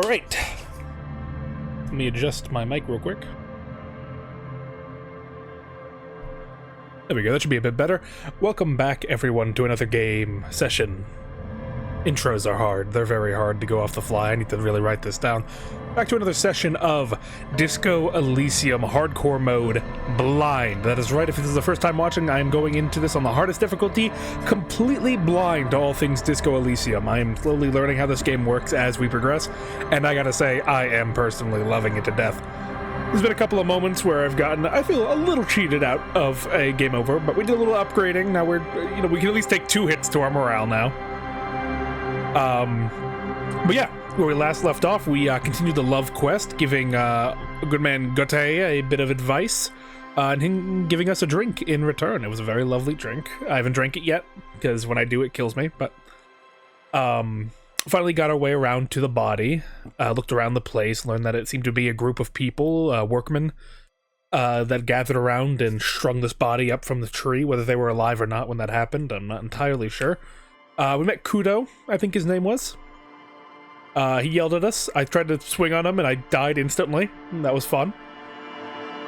Alright. Let me adjust my mic real quick. There we go, that should be a bit better. Welcome back, everyone, to another game session. Intros are hard. They're very hard to go off the fly. I need to really write this down. Back to another session of Disco Elysium Hardcore Mode Blind. That is right, if this is the first time watching, I am going into this on the hardest difficulty, completely blind to all things Disco Elysium. I am slowly learning how this game works as we progress, and I gotta say, I am personally loving it to death. There's been a couple of moments where I've gotten, I feel, a little cheated out of a game over, but we did a little upgrading. Now we can at least take 2 hits to our morale now. But yeah, where we last left off, we continued the love quest, giving a good man Gote a bit of advice, and him giving us a drink in return. It was a very lovely drink. I haven't drank it yet, because when I do, it kills me, but finally got our way around to the body, looked around the place, learned that it seemed to be a group of people, workmen, that gathered around and strung this body up from the tree. Whether they were alive or not when that happened, I'm not entirely sure. We met Kudo, I think his name was. He yelled at us. I tried to swing on him and I died instantly. That was fun.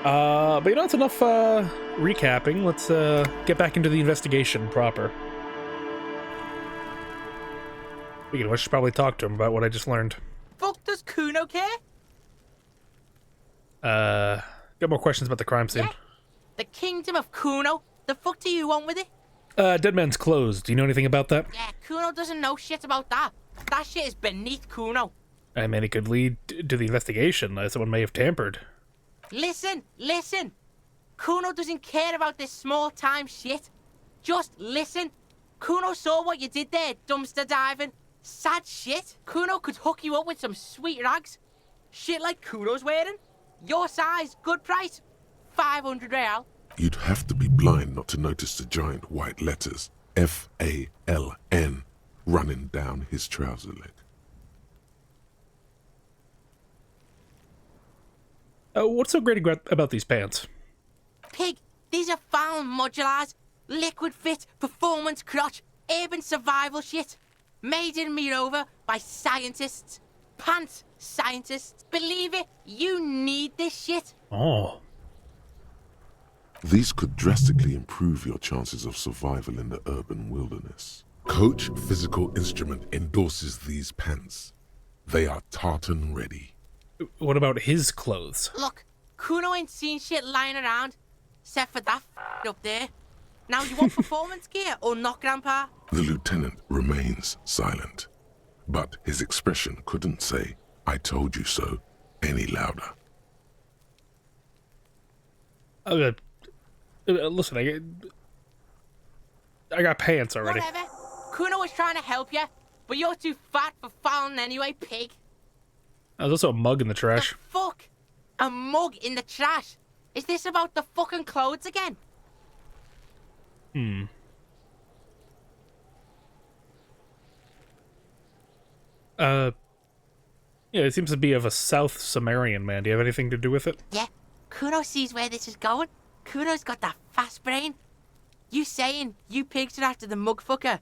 But you know, it's enough recapping. Let's get back into the investigation proper. Speaking of which, I should probably talk to him about what I just learned. Fuck does Kuno care? Got more questions about the crime scene. Yeah. The kingdom of Kuno? The fuck do you want with it? Dead Man's Clothes. Do you know anything about that? Yeah, Kuno doesn't know shit about that. That shit is beneath Kuno. I mean, it could lead to the investigation. Someone may have tampered. Listen. Kuno doesn't care about this small-time shit. Just listen. Kuno saw what you did there, dumpster diving. Sad shit. Kuno could hook you up with some sweet rags. Shit like Kuno's wearing. Your size, good price. 500 real. You'd have to be blind not to notice the giant white letters, F-A-L-N, running down his trouser leg. What's so great about these pants? Pig, these are found modulars. Liquid fit, performance crotch, urban survival shit. Made in Mirova by scientists. Pants scientists. Believe it, you need this shit. Oh. These could drastically improve your chances of survival in the urban wilderness. Coach Physical Instrument endorses these pants. They are tartan ready. What about his clothes? Look, Kuno ain't seen shit lying around, except for that up there. Now you want performance gear or not, Grandpa? The lieutenant remains silent, but his expression couldn't say, "I told you so," any louder. Listen, I got pants already. Whatever. Kuno was trying to help you, but you're too fat for fouling anyway, pig. There's also a mug in the trash. The fuck? A mug in the trash? Is this about the fucking clothes again? Yeah, it seems to be of a South Sumerian man. Do you have anything to do with it? Yeah, Kuno sees where this is going. Kuno's got that fast brain. You saying you pigs are after the mug fucker,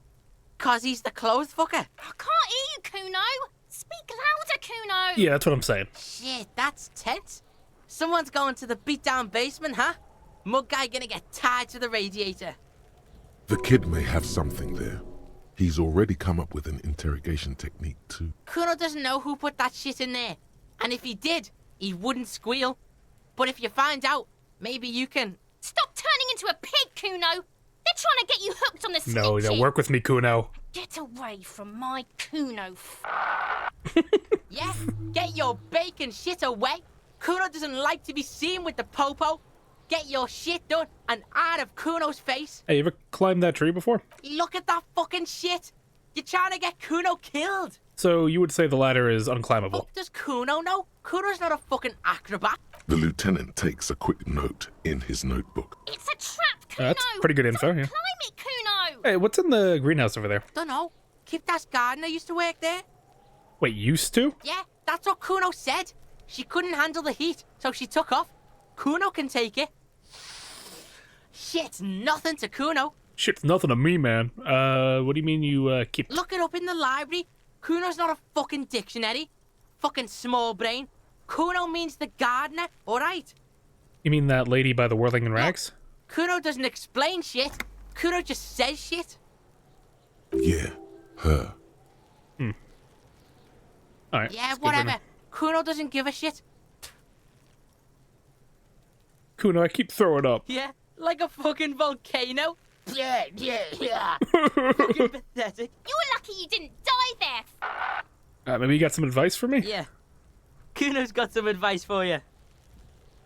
'cause he's the clothes fucker? I can't hear you, Kuno. Speak louder, Kuno. Yeah, that's what I'm saying. Shit, that's tense. Someone's going to the beat-down basement, huh? Mug guy gonna get tied to the radiator. The kid may have something there. He's already come up with an interrogation technique too. Kuno doesn't know who put that shit in there. And if he did, he wouldn't squeal. But if you find out, maybe you can... Stop turning into a pig, Kuno. They're trying to get you hooked on the No, snitching. work with me, Kuno. Get away from my Kuno. Yeah, get your bacon shit away. Kuno doesn't like to be seen with the popo. Get your shit done and out of Kuno's face. Hey, you ever climbed that tree before? Look at that fucking shit. You're trying to get Kuno killed. So you would say the ladder is unclimbable? Fuck does Kuno know? Kuno's not a fucking acrobat. The lieutenant takes a quick note in his notebook. It's a trap, Kuno. That's pretty good info, Don't yeah. climb it, Kuno. Hey, what's in the greenhouse over there? Dunno. Kipta's gardener used to work there. Wait, used to? Yeah, that's what Kuno said. She couldn't handle the heat, so she took off. Kuno can take it. Shit's nothing to Kuno. Shit's nothing to me, man. What do you mean you keep... Look it up in the library. Kuno's not a fucking dictionary. fucking small brain. Kuno means the gardener, alright? You mean that lady by the whirling in rags? Kuno doesn't explain shit. Kuno just says shit. Yeah, her. Alright. Yeah, let's give her whatever. Kuno doesn't give a shit. Kuno, I keep throwing up. Yeah, like a fucking volcano. Yeah. Fucking pathetic. You're lucky you didn't die there. Maybe you got some advice for me? Yeah. Kuno's got some advice for you.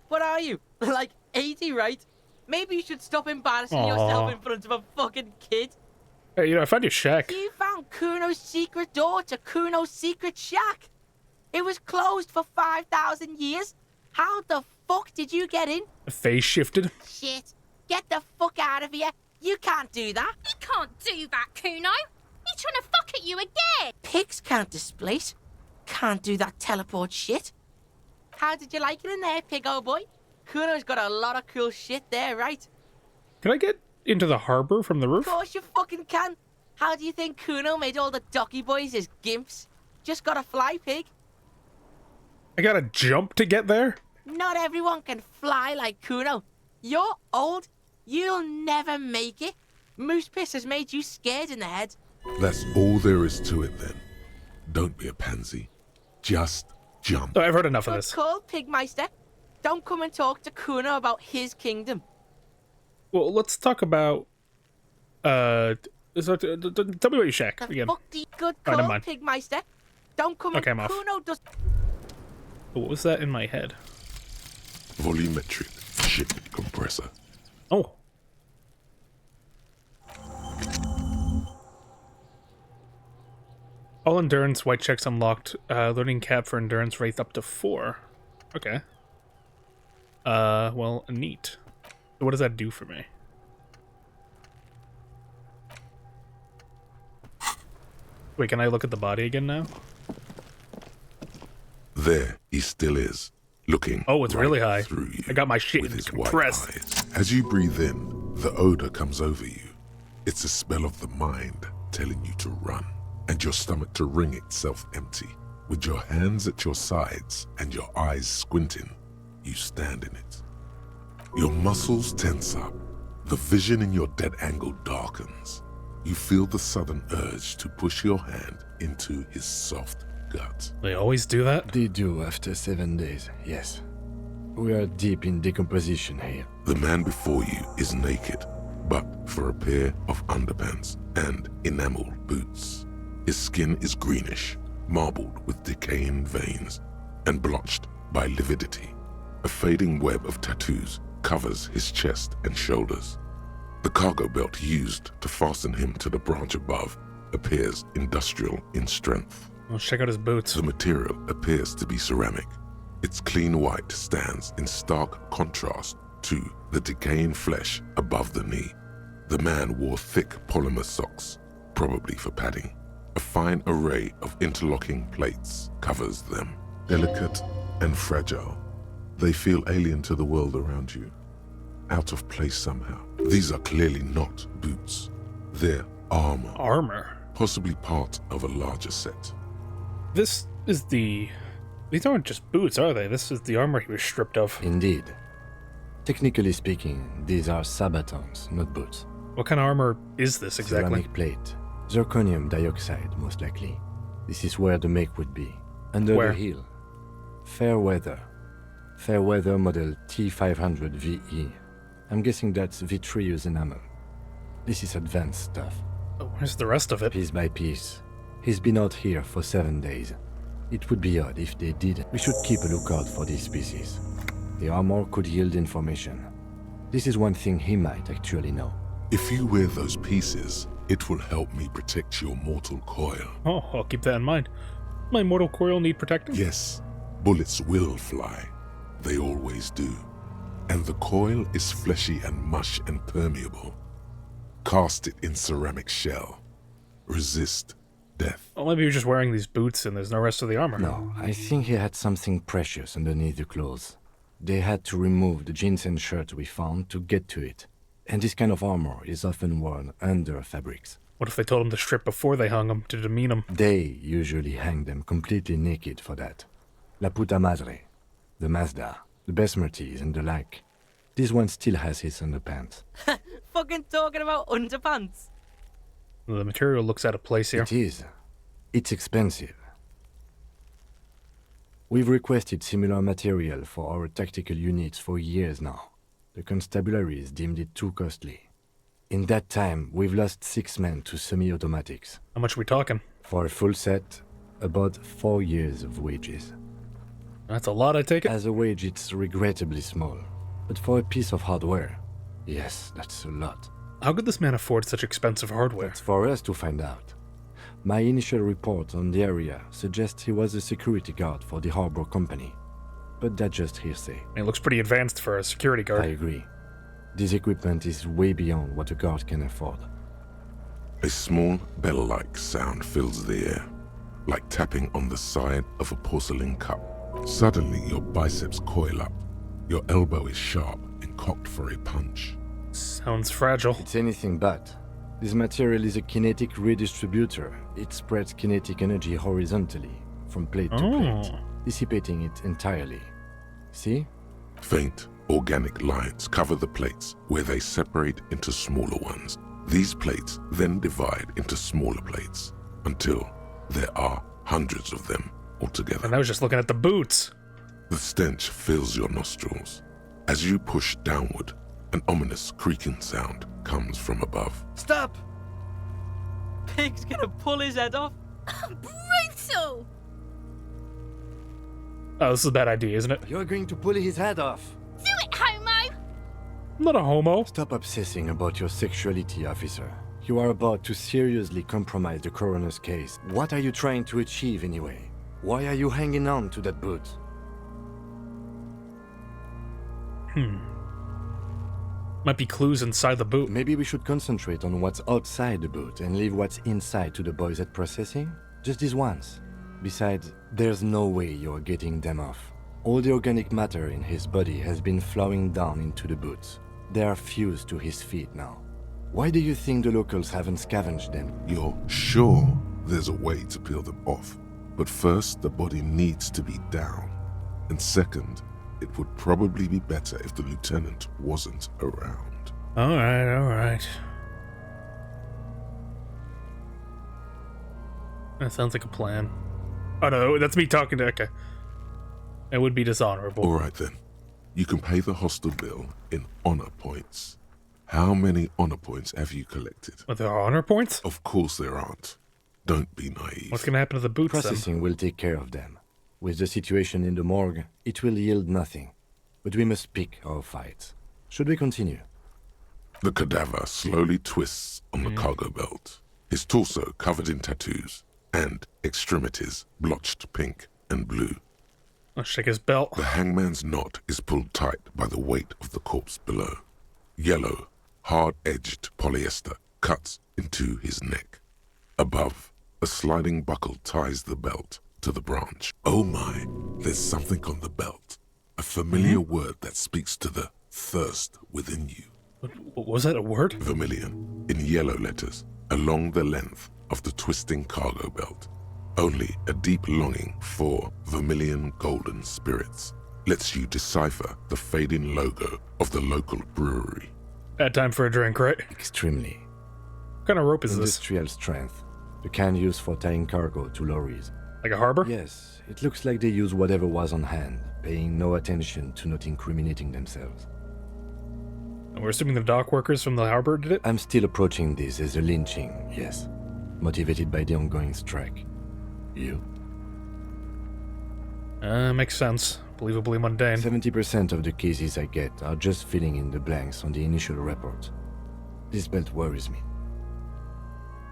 What are you? Like 80, right? Maybe you should stop embarrassing Aw. yourself in front of a fucking kid. Hey, I found your shack. You found Kuno's secret door to Kuno's secret shack. It was closed for 5,000 years. How the fuck did you get in? The face shifted. Shit. Get the fuck out of here. You can't do that. You can't do that, Kuno. He's trying to fuck at you again. Pigs can't displace. Can't do that teleport shit. How did you like it in there, pig old boy? Kuno's got a lot of cool shit there, right? Can I get into the harbor from the roof? Of course you fucking can. How do you think Kuno made all the docky boys his gimps? Just gotta fly, pig. I gotta jump to get there? Not everyone can fly like Kuno. You're old. You'll never make it. Moose piss has made you scared in the head. That's all there is to it then. Don't be a pansy. Just jump. Oh, I've heard enough of Good this. call, Pigmeister. Don't come and talk to Kuno about his kingdom. Well, let's talk about... tell me about your shack The again. fuck do you good Oh, never call, mind. Pigmeister. Don't come Okay, and I'm off. Kuno does... What was that in my head? Volumetric ship compressor. Oh. All endurance, white checks unlocked. Learning cap for endurance rate up to 4. Okay. Well, neat. So what does that do for me? Wait, can I look at the body again now? There he still is, looking Oh, it's right really high. through you I got my shit with his white compressed. eyes. As you breathe in, the odor comes over you. It's a smell of the mind telling you to run, and your stomach to wring itself empty. With your hands at your sides and your eyes squinting, you stand in it. Your muscles tense up. The vision in your dead angle darkens. You feel the sudden urge to push your hand into his soft gut. They always do that? They do after 7 days, yes. We are deep in decomposition here. The man before you is naked, but for a pair of underpants and enameled boots. His skin is greenish, marbled with decaying veins, and blotched by lividity. A fading web of tattoos covers his chest and shoulders. The cargo belt used to fasten him to the branch above appears industrial in strength. Let's check out his boots. The material appears to be ceramic. Its clean white stands in stark contrast to the decaying flesh above the knee. The man wore thick polymer socks, probably for padding. A fine array of interlocking plates covers them. Delicate and fragile, they feel alien to the world around you. Out of place somehow. These are clearly not boots. They're armor, Armor. possibly part of a larger set. This is the... These aren't just boots, are they? This is the armor he was stripped of. Indeed. Technically speaking, these are sabatons, not boots. What kind of armor is this exactly? Ceramic plate. Zirconium dioxide, most likely. This is where the make would be. Under Where? the hill. Fairweather. Fairweather model T500 VE. I'm guessing that's vitreous enamel. This is advanced stuff. Oh, where's the rest of it? Piece by piece. He's been out here for 7 days. It would be odd if they did. We should keep a lookout for these species. The armor could yield information. This is one thing he might actually know. If you wear those pieces, it will help me protect your mortal coil. Oh, I'll keep that in mind. My mortal coil need protecting? Yes, bullets will fly. They always do. And the coil is fleshy and mush and permeable. Cast it in ceramic shell. Resist death. Well, maybe you're just wearing these boots and there's no rest of the armor. No, I think he had something precious underneath the clothes. They had to remove the jeans and shirts we found to get to it. And this kind of armor is often worn under fabrics. What if they told him to strip before they hung him to demean him? They usually hang them completely naked for that. La puta madre, the Mazda, the Besmerties, and the like. This one still has his underpants. Fucking talking about underpants. The material looks out of place here. It is. It's expensive. We've requested similar material for our tactical units for years now. The constabularies deemed it too costly. In that time, we've lost 6 men to semi-automatics. How much are we talking? For a full set, about 4 years of wages. That's a lot, I take it. As a wage, it's regrettably small. But for a piece of hardware, yes, that's a lot. How could this man afford such expensive hardware? It's for us to find out. My initial report on the area suggests he was a security guard for the harbor company. But that's just hearsay. It looks pretty advanced for a security I guard. agree. This equipment is way beyond what a guard can afford. A small bell-like sound fills the air, like tapping on the side of a porcelain cup. Suddenly, your biceps coil up. Your elbow is sharp and cocked for a punch. Sounds fragile. It's anything but. This material is a kinetic redistributor. It spreads kinetic energy horizontally, from plate to plate, dissipating it entirely. See? Faint, organic lines cover the plates where they separate into smaller ones. These plates then divide into smaller plates until there are hundreds of them altogether. And I was just looking at the boots. The stench fills your nostrils. As you push downward, an ominous creaking sound comes from above. Stop! Pig's gonna pull his head off. Brutal! Oh, this is a bad idea, isn't it? You're going to pull his head off. Do it, homo! I'm not a homo. Stop obsessing about your sexuality, officer. You are about to seriously compromise the coroner's case. What are you trying to achieve anyway? Why are you hanging on to that boot? Might be clues inside the boot. Maybe we should concentrate on what's outside the boot and leave what's inside to the boys at processing? Just this once. Besides, there's no way you're getting them off. All the organic matter in his body has been flowing down into the boots. They are fused to his feet now. Why do you think the locals haven't scavenged them? You're sure there's a way to peel them off, but first the body needs to be down. And second, it would probably be better if the lieutenant wasn't around. Alright. That sounds like a plan. Oh no, that's me talking to... Okay. It would be dishonorable. Alright then. You can pay the hostel bill in honor points. How many honor points have you collected? Are there honor points? Of course there aren't. Don't be naive. What's gonna happen to the boots then? Processing will take care of them. With the situation in the morgue, it will yield nothing. But we must pick our fights. Should we continue? The cadaver slowly twists on the cargo belt, his torso covered in tattoos, and extremities blotched pink and blue. Let's check his belt. The hangman's knot is pulled tight by the weight of the corpse below. Yellow, hard-edged polyester cuts into his neck. Above, a sliding buckle ties the belt to the branch. Oh my, there's something on the belt. A familiar word that speaks to the thirst within you. What was that, a word? Vermilion, in yellow letters, along the length of the twisting cargo belt. Only a deep longing for vermilion golden spirits lets you decipher the fading logo of the local brewery. Bad time for a drink, right? Extremely. What kind of rope is this? Industrial strength. The kind used for tying cargo to lorries. Like a harbor? Yes, it looks like they use whatever was on hand, paying no attention to not incriminating themselves. And we're assuming the dock workers from the harbor did it? I'm still approaching this as a lynching, yes. Motivated by the ongoing strike. You? Makes sense. Believably mundane. 70% of the cases I get are just filling in the blanks on the initial report. This belt worries me.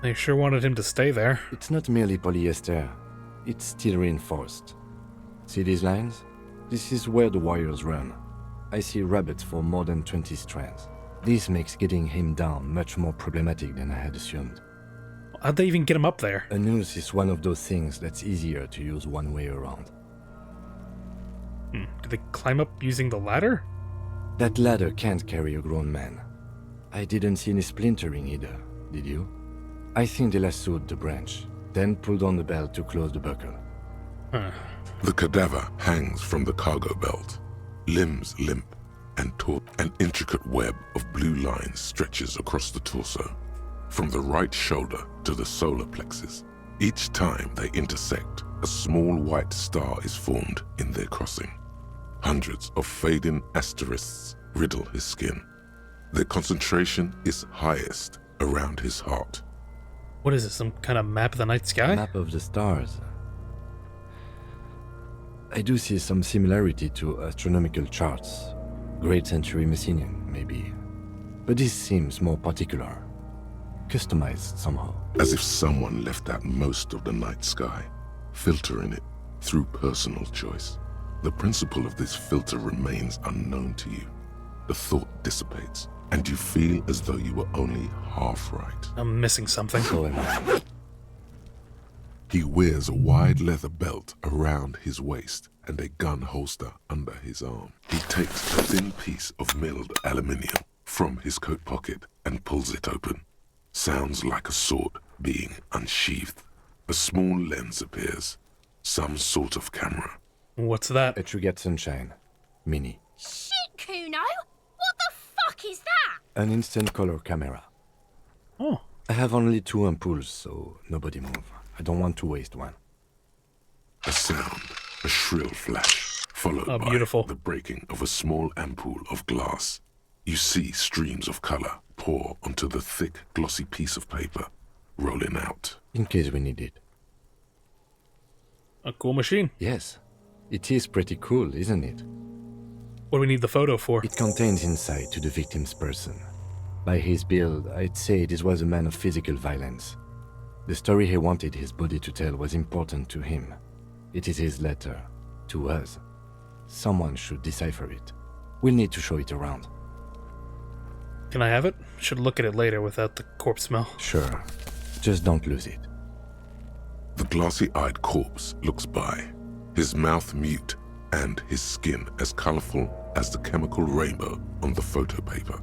They sure wanted him to stay there. It's not merely polyester. It's steel reinforced. See these lines? This is where the wires run. I see rabbits for more than 20 strands. This makes getting him down much more problematic than I had assumed. How'd they even get him up there? A noose is one of those things that's easier to use one way around. Did they climb up using the ladder? That ladder can't carry a grown man. I didn't see any splintering either, did you? I think they lassoed the branch, then pulled on the belt to close the buckle. The cadaver hangs from the cargo belt, limbs limp and taut. An intricate web of blue lines stretches across the torso, from the right shoulder to the solar plexus. Each time they intersect, a small white star is formed in their crossing. Hundreds of fading asterisks riddle his skin. Their concentration is highest around his heart. What is this, some kind of map of the night sky? Map of the stars. I do see some similarity to astronomical charts. Great Century Messinian, maybe. But this seems more particular. Customized somehow. As if someone left out most of the night sky, filtering it through personal choice. The principle of this filter remains unknown to you. The thought dissipates, and you feel as though you were only half right. I'm missing something. So am I. He wears a wide leather belt around his waist and a gun holster under his arm. He takes a thin piece of milled aluminium from his coat pocket and pulls it open. Sounds like a sword being unsheathed. A small lens appears. Some sort of camera. What's that? A True Get Sunshine. Mini. Shit, Kuno! What the fuck is that? An instant color camera. Oh, I have only 2 ampoules, so nobody move. I don't want to waste one. A sound, a shrill flash, followed by beautiful. the breaking of a small ampoule of glass. You see streams of color pour onto the thick, glossy piece of paper, rolling out. In case we need it. a cool machine. Yes. It is pretty cool, isn't it? What do we need the photo for? It contains insight to the victim's person. By his build, I'd say this was a man of physical violence. The story he wanted his body to tell was important to him. It is his letter. To us. Someone should decipher it. We'll need to show it around. Can I have it? Should look at it later without the corpse smell. Sure. Just don't lose it. The glassy-eyed corpse looks by, his mouth mute and his skin as colorful as the chemical rainbow on the photo paper,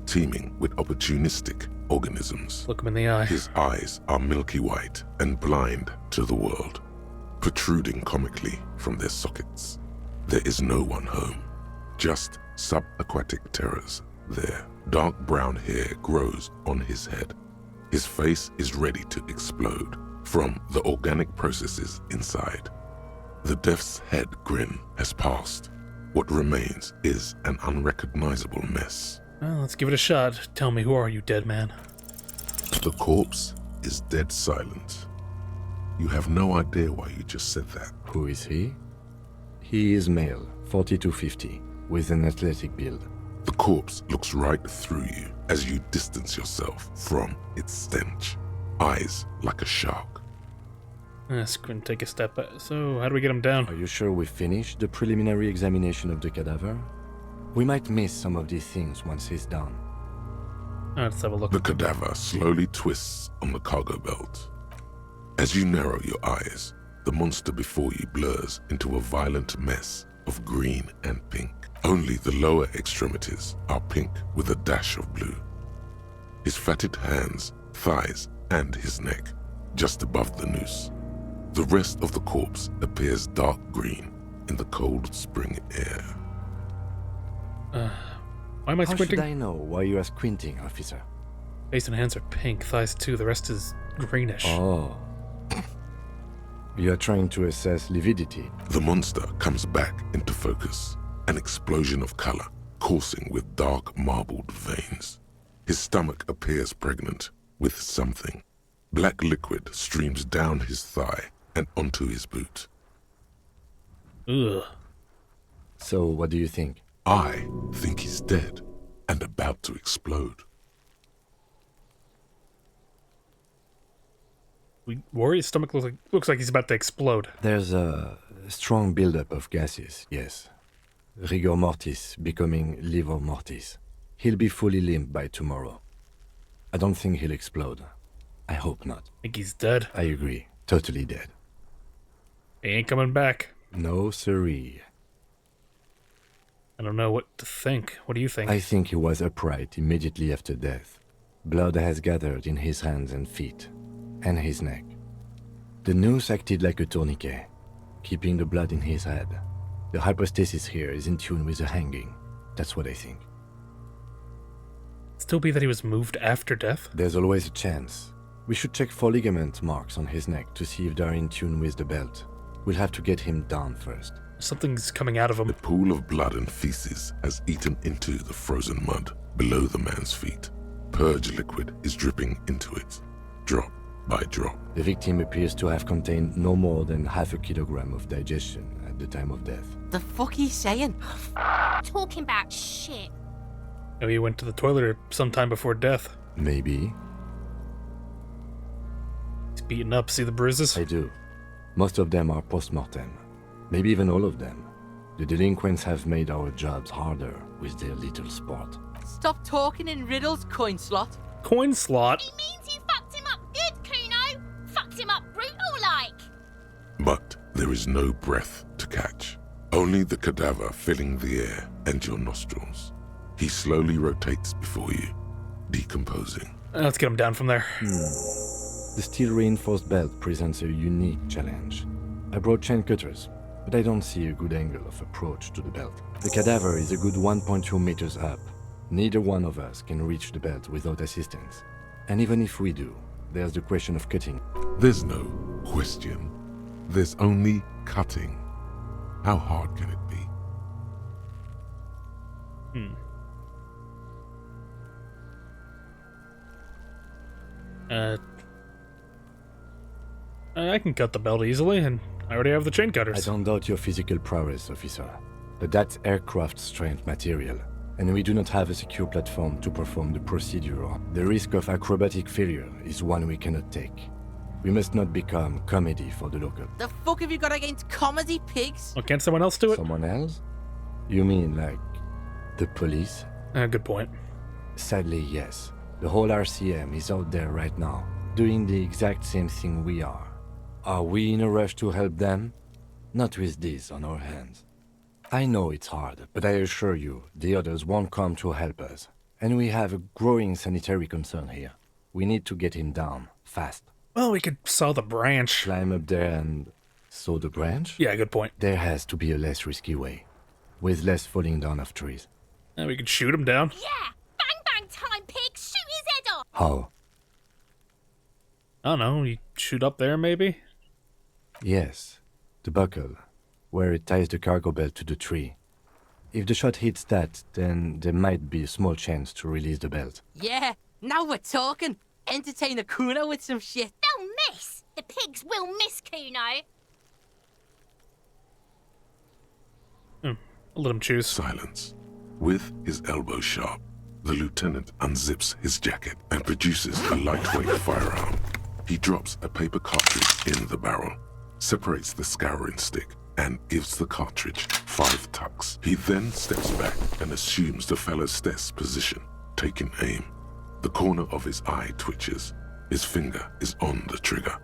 teeming with opportunistic organisms. Look him in the eye. His eyes are milky white and blind to the world, protruding comically from their sockets. There is no one home, just subaquatic terrors there. Dark brown hair grows on his head. His face is ready to explode from the organic processes inside. The death's head grin has passed. What remains is an unrecognizable mess. Well, let's give it a shot. Tell me, who are you, dead man? The corpse is dead silent. You have no idea why you just said that. Who is he? He is male, 40 to 50, with an athletic build. The corpse looks right through you as you distance yourself from its stench. Eyes like a shark. Squint, take a step back. So, how do we get him down? Are you sure we finished the preliminary examination of the cadaver? We might miss some of these things once he's done. Let's have a look. The cadaver slowly twists on the cargo belt. As you narrow your eyes, the monster before you blurs into a violent mess of green and pink. Only the lower extremities are pink with a dash of blue. His fatted hands, thighs, and his neck, just above the noose. The rest of the corpse appears dark green in the cold spring air. Why am I How squinting? should I know why you are squinting, officer? Face and hands are pink, thighs too. The rest is greenish. Oh. You are trying to assess lividity. The monster comes back into focus, an explosion of color coursing with dark marbled veins. His stomach appears pregnant with something. Black liquid streams down his thigh and onto his boot. Ugh. So, what do you think? I think he's dead and about to explode. We worry his stomach looks like he's about to explode. There's a strong buildup of gases, yes. Rigor mortis becoming livor mortis. He'll be fully limp by tomorrow. I don't think he'll explode. I hope not. Think he's dead. I agree. Totally dead. He ain't coming back. No siree. I don't know what to think. What do you think? I think he was upright immediately after death. Blood has gathered in his hands and feet, and his neck. The noose acted like a tourniquet. keeping the blood in his head. The hypostasis here is in tune with the hanging. That's what I think. Still be that he was moved after death? There's always a chance. We should check for ligament marks on his neck to see if they're in tune with the belt. We'll have to get him down first. Something's coming out of him. The pool of blood and feces has eaten into the frozen mud below the man's feet. Purge liquid is dripping into it, drop by drop. The victim appears to have contained no more than half a kilogram of digestion at the time of death. The fuck he's saying? Talking about shit. Maybe he went to the toilet sometime before death. Maybe. He's beaten up, see the bruises? I do. Most of them are post-mortem. Maybe even all of them. The delinquents have made our jobs harder with their little sport. Stop talking in riddles, coin slot. Coin slot? He means you fucked him up good, Kuno. Fucked him up brutal like. But there is no breath to catch. Only the cadaver filling the air and your nostrils. He slowly rotates before you, decomposing. Let's get him down from there. The steel-reinforced belt presents a unique challenge. I brought chain cutters, but I don't see a good angle of approach to the belt. The cadaver is a good 1.2 meters up. Neither one of us can reach the belt without assistance. And even if we do, there's the question of cutting. There's no question. There's only cutting. How hard can it be? I can cut the belt easily, and I already have the chain I cutters. don't doubt your physical prowess, officer, but that's aircraft-strength material, and we do not have a secure platform to perform the procedure on. The risk of acrobatic failure is one we cannot take. We must not become comedy for the local. The fuck have you got against comedy pigs? Well, can't someone else do it? Someone else? You mean like the police? Good point. Sadly, yes. The whole RCM is out there right now, doing the exact same thing we are. Are we in a rush to help them? Not with this on our hands. I know it's hard, but I assure you, the others won't come to help us. And we have a growing sanitary concern here. We need to get him down, fast. Well, we could saw the branch. Climb up there and saw the branch? Yeah, good point. There has to be a less risky way, with less falling down of trees. And we could shoot him down. Yeah. Bang bang time, pig. Shoot his head off. How? I don't know, you shoot up there maybe? Yes, the buckle, where it ties the cargo belt to the tree. If the shot hits that, then there might be a small chance to release the belt. Yeah, now we're talking. Entertain a Kuno with some shit. They'll miss. The pigs will miss Kuno. I'll let him choose. Silence. With his elbow sharp, the lieutenant unzips his jacket and produces a lightweight firearm. He drops a paper cartridge in the barrel, separates the scouring stick, and gives the cartridge 5 tucks. He then steps back and assumes the fellow's desk position, taking aim. The corner of his eye twitches. His finger is on the trigger.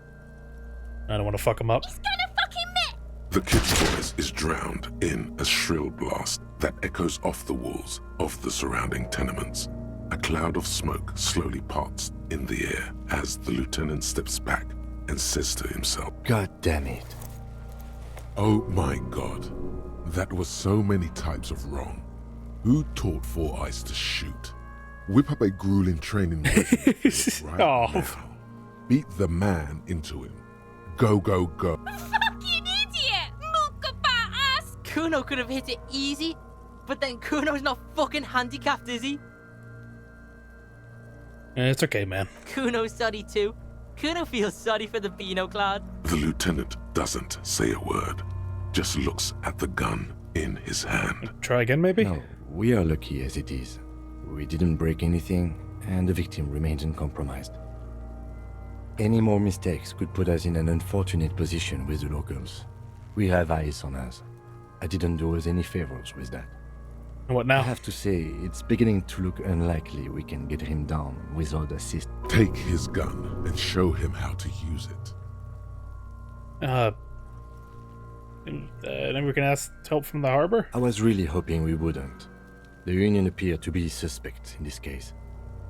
I don't want to fuck him up. He's gonna fucking miss. The kid's voice is drowned in a shrill blast that echoes off the walls of the surrounding tenements. A cloud of smoke slowly parts in the air as the lieutenant steps back and says to himself, God damn it. "Oh my God, that was so many types of wrong. Who taught Four Eyes to shoot? Whip up a grueling training regime right Oh. now. Beat the man into him. Go, go, go." Fucking idiot. Look about us. Kuno could have hit it easy, but then Kuno's not fucking handicapped, is he? It's okay, man. Kuno's sorry too. Kuno feels sorry for the Beano Cloud. The lieutenant doesn't say a word, just looks at the gun in his hand. Try again, maybe? No, we are lucky as it is. We didn't break anything, and the victim remains uncompromised. Any more mistakes could put us in an unfortunate position with the locals. We have eyes on us. I didn't do us any favors with that. And what I now? have to say, it's beginning to look unlikely we can get him down without assist. Take his gun and show him how to use it. Then we can ask help from the harbor? I was really hoping we wouldn't. The Union appeared to be suspect in this case.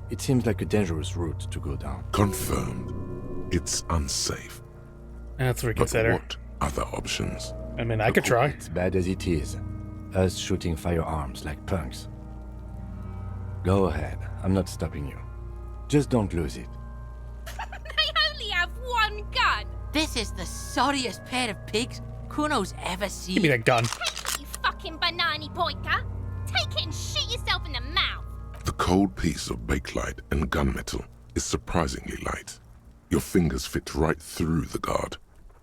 It seems like a dangerous route to go down. Confirmed. It's unsafe. Let's But reconsider. what other options? I mean, I could try. It's bad as it is. Us shooting firearms like punks. Go ahead. I'm not stopping you. Just don't lose it. They only have one gun. This is the sorriest pair of pigs Kuno's ever seen. Give me that gun. Take it, you fucking banana poika. Take it and shoot yourself in the mouth. The cold piece of bakelite and gunmetal is surprisingly light. Your fingers fit right through the guard,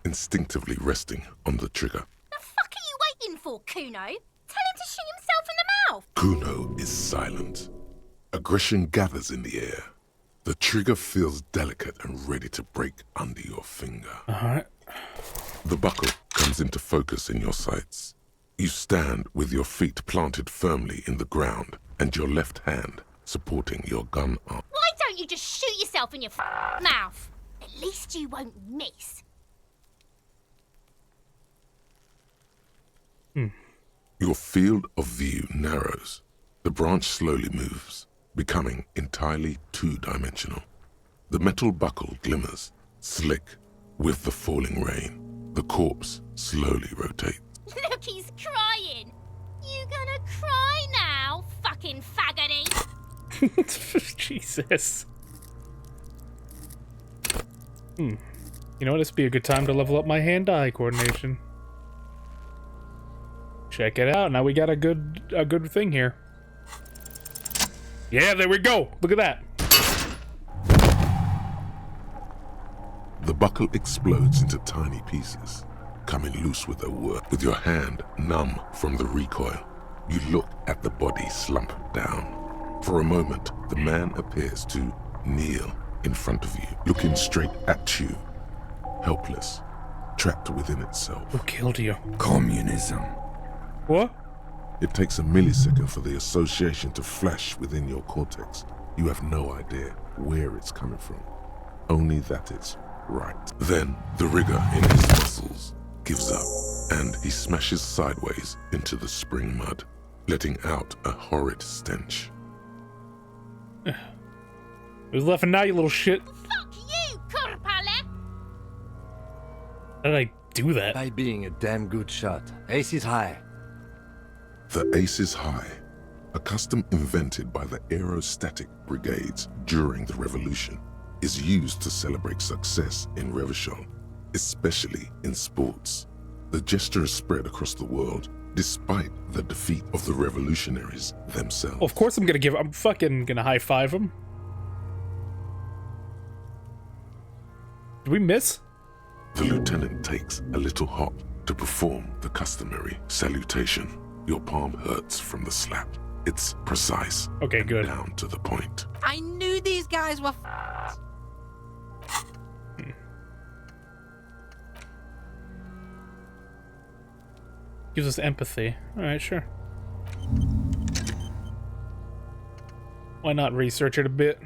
instinctively resting on the trigger. The fuck are you waiting for, Kuno? Tell him to shoot himself in the mouth. Kuno is silent. Aggression gathers in the air. The trigger feels delicate and ready to break under your finger. Alright. The buckle comes into focus in your sights. You stand with your feet planted firmly in the ground and your left hand supporting your gun arm. Why don't you just shoot yourself in your mouth? At least you won't miss. Your field of view narrows. The branch slowly moves, becoming entirely two-dimensional. The metal buckle glimmers, slick, with the falling rain. The corpse slowly rotates. Look, he's crying. You gonna cry now, fucking faggoty? Jesus. You know what? This would be a good time to level up my hand-eye coordination. Check it out. Now we got a good thing here. Yeah, there we go. Look at that. The buckle explodes into tiny pieces, coming loose with a whir. With your hand numb from the recoil, you look at the body slump down. For a moment, the man appears to kneel in front of you, looking straight at you, helpless, trapped within itself. Who killed you? Communism. What? It takes a millisecond for the association to flash within your cortex. You have no idea where it's coming from, only that it's right. Then the rigor in his muscles gives up, and he smashes sideways into the spring mud, letting out a horrid stench. Who's laughing now, you little shit? Fuck you, Kurpale! How did I do that? By being a damn good shot. Ace is high. The Ace is High, a custom invented by the aerostatic brigades during the revolution, is used to celebrate success in Revachol, especially in sports. The gesture is spread across the world, despite the defeat of the revolutionaries themselves. Of course I'm fucking gonna high-five him. Did we miss? The lieutenant takes a little hop to perform the customary salutation. Your palm hurts from the slap. It's precise. Okay, and good. down to the point. I knew these guys were Gives us empathy. Alright, sure. Why not research it a bit?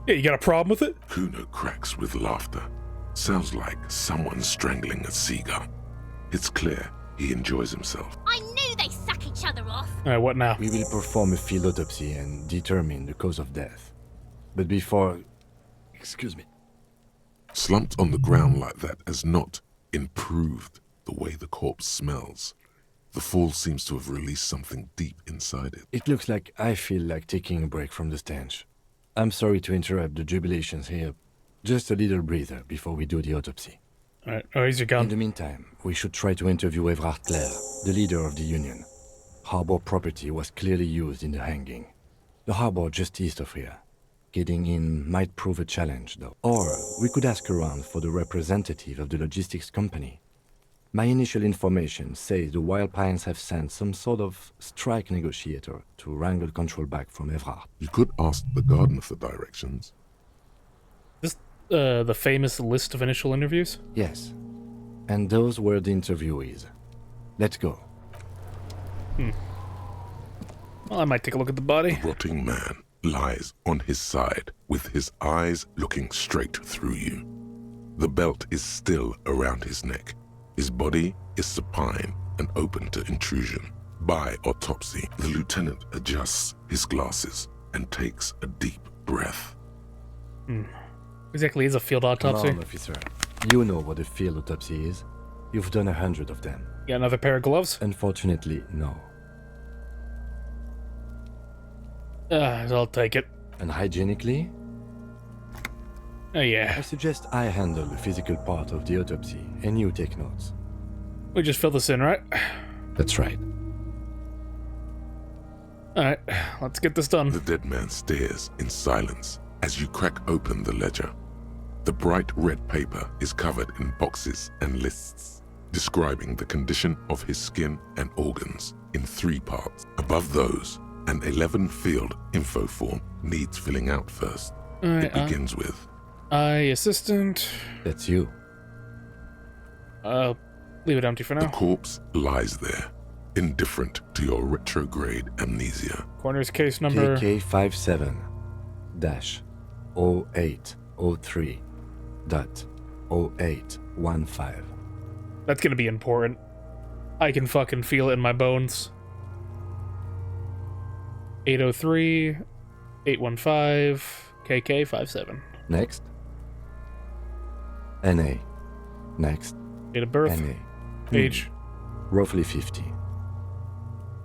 Yeah, you got a problem with it? Kuno cracks with laughter. Sounds like someone strangling a seagull. It's clear he enjoys himself. I knew they suck each other off. Alright, what now? We will perform a field autopsy and determine the cause of death. But before... Excuse me. Slumped on the ground like that has not improved the way the corpse smells. The fall seems to have released something deep inside it. It looks like I feel like taking a break from the stench. I'm sorry to interrupt the jubilations here. Just a little breather before we do the autopsy. Alright, oh, here's your In gun. the meantime, we should try to interview Evrard Clare, the leader of the Union. Harbor property was clearly used in the hanging. The harbor just east of here. Getting in might prove a challenge, though. Or we could ask around for the representative of the logistics company. My initial information says the Wild Pines have sent some sort of strike negotiator to wrangle control back from Evrard. You could ask the gardener for directions. This the famous list of initial interviews? Yes. And those were the interviewees. Let's go. Well, I might take a look at the body. Rotting man lies on his side with his eyes looking straight through you. The belt is still around his neck. His body is supine and open to intrusion. By autopsy, the lieutenant adjusts his glasses and takes a deep breath. Exactly is a field autopsy. Come on, officer. You know what a field autopsy is. You've done 100 of them. Got another pair of gloves? Unfortunately, no. I'll take it. And hygienically, Oh yeah. I suggest I handle the physical part of the autopsy and you take notes. We just fill this in, right? That's right. Alright, let's get this done. The dead man stares in silence as you crack open the ledger. The bright red paper is covered in boxes and lists, describing the condition of his skin and organs in 3 parts. Above those, an 11-field info form needs filling out first. Alright, It begins with, I assistant. That's you. I'll leave it empty for the now. corpse lies there, indifferent to your retrograde amnesia. Coroner's case number. KK57-0803.0815. That's gonna be important. I can fucking feel it in my bones. 803 815 KK57. Next. NA. Next. Date of birth. NA. Age. Roughly 50.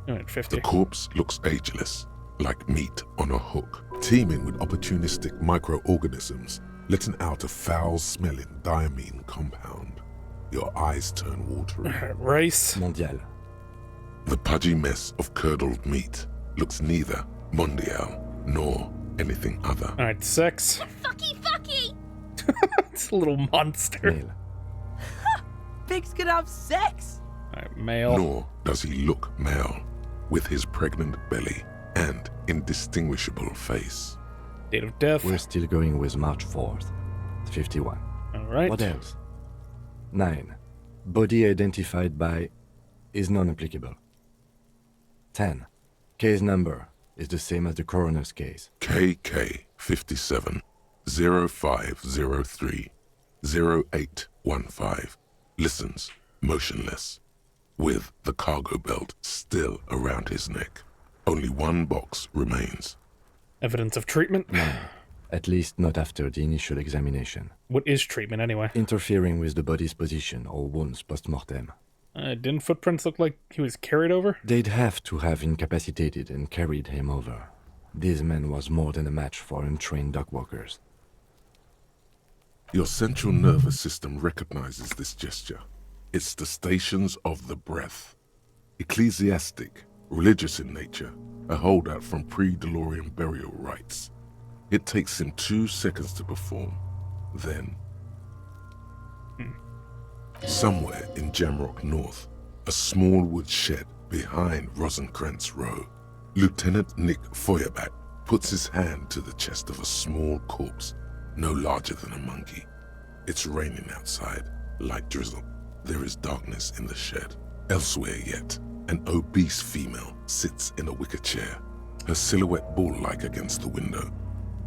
The 50. corpse looks ageless, like meat on a hook, teeming with opportunistic microorganisms, letting out a foul-smelling diamine compound. Your eyes turn watery. Race. Mondial. The pudgy mess of curdled meat looks neither mondial nor anything other. Alright, sex. Fucky fucky! It's a little monster. Male. Pigs can have sex. Alright, male. Nor does he look male, with his pregnant belly and indistinguishable face. Date of death. We're still going with March 4th. 51. Alright. What else? 9. Body identified by is non-applicable. 10. Case number is the same as the coroner's case. KK 57 0503 0815 listens motionless, with the cargo belt still around his neck. Only one box remains. Evidence of treatment. At least not after the initial examination. What is treatment anyway? Interfering with the body's position or wounds post-mortem. Didn't footprints look like he was carried over? They'd have to have incapacitated and carried him over. This man was more than a match for untrained dogwalkers. Your central nervous system recognizes this gesture. It's the stations of the breath. Ecclesiastic, religious in nature, a holdout from pre-DeLorean burial rites. It takes him 2 seconds to perform. Then, somewhere in Jamrock North, a small wood shed behind Rosencrantz Row, Lieutenant Nick Feuerbach puts his hand to the chest of a small corpse, no larger than a monkey. It's raining outside, light drizzle. There is darkness in the shed. Elsewhere yet, an obese female sits in a wicker chair, her silhouette bull-like against the window.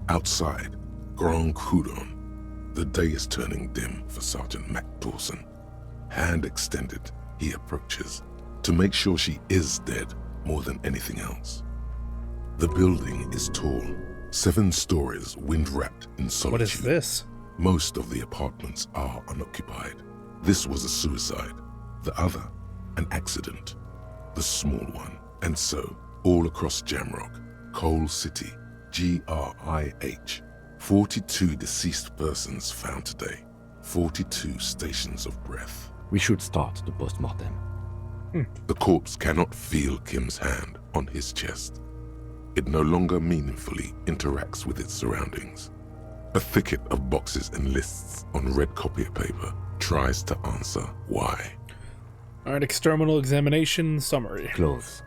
Outside, Grand Coudon. The day is turning dim for Sergeant Mac Dawson. Hand extended, he approaches, to make sure she is dead more than anything else. The building is tall, 7 stories, wind-wrapped in solitude. What is this? Most of the apartments are unoccupied. This was a suicide. The other, an accident. The small one. And so, all across Jamrock, Coal City, GRIH, 42 deceased persons found today. 42 stations of breath. We should start the post-mortem. The corpse cannot feel Kim's hand on his chest. It no longer meaningfully interacts with its surroundings. A thicket of boxes and lists on red copier paper tries to answer why. Alright, external examination summary. Clothes.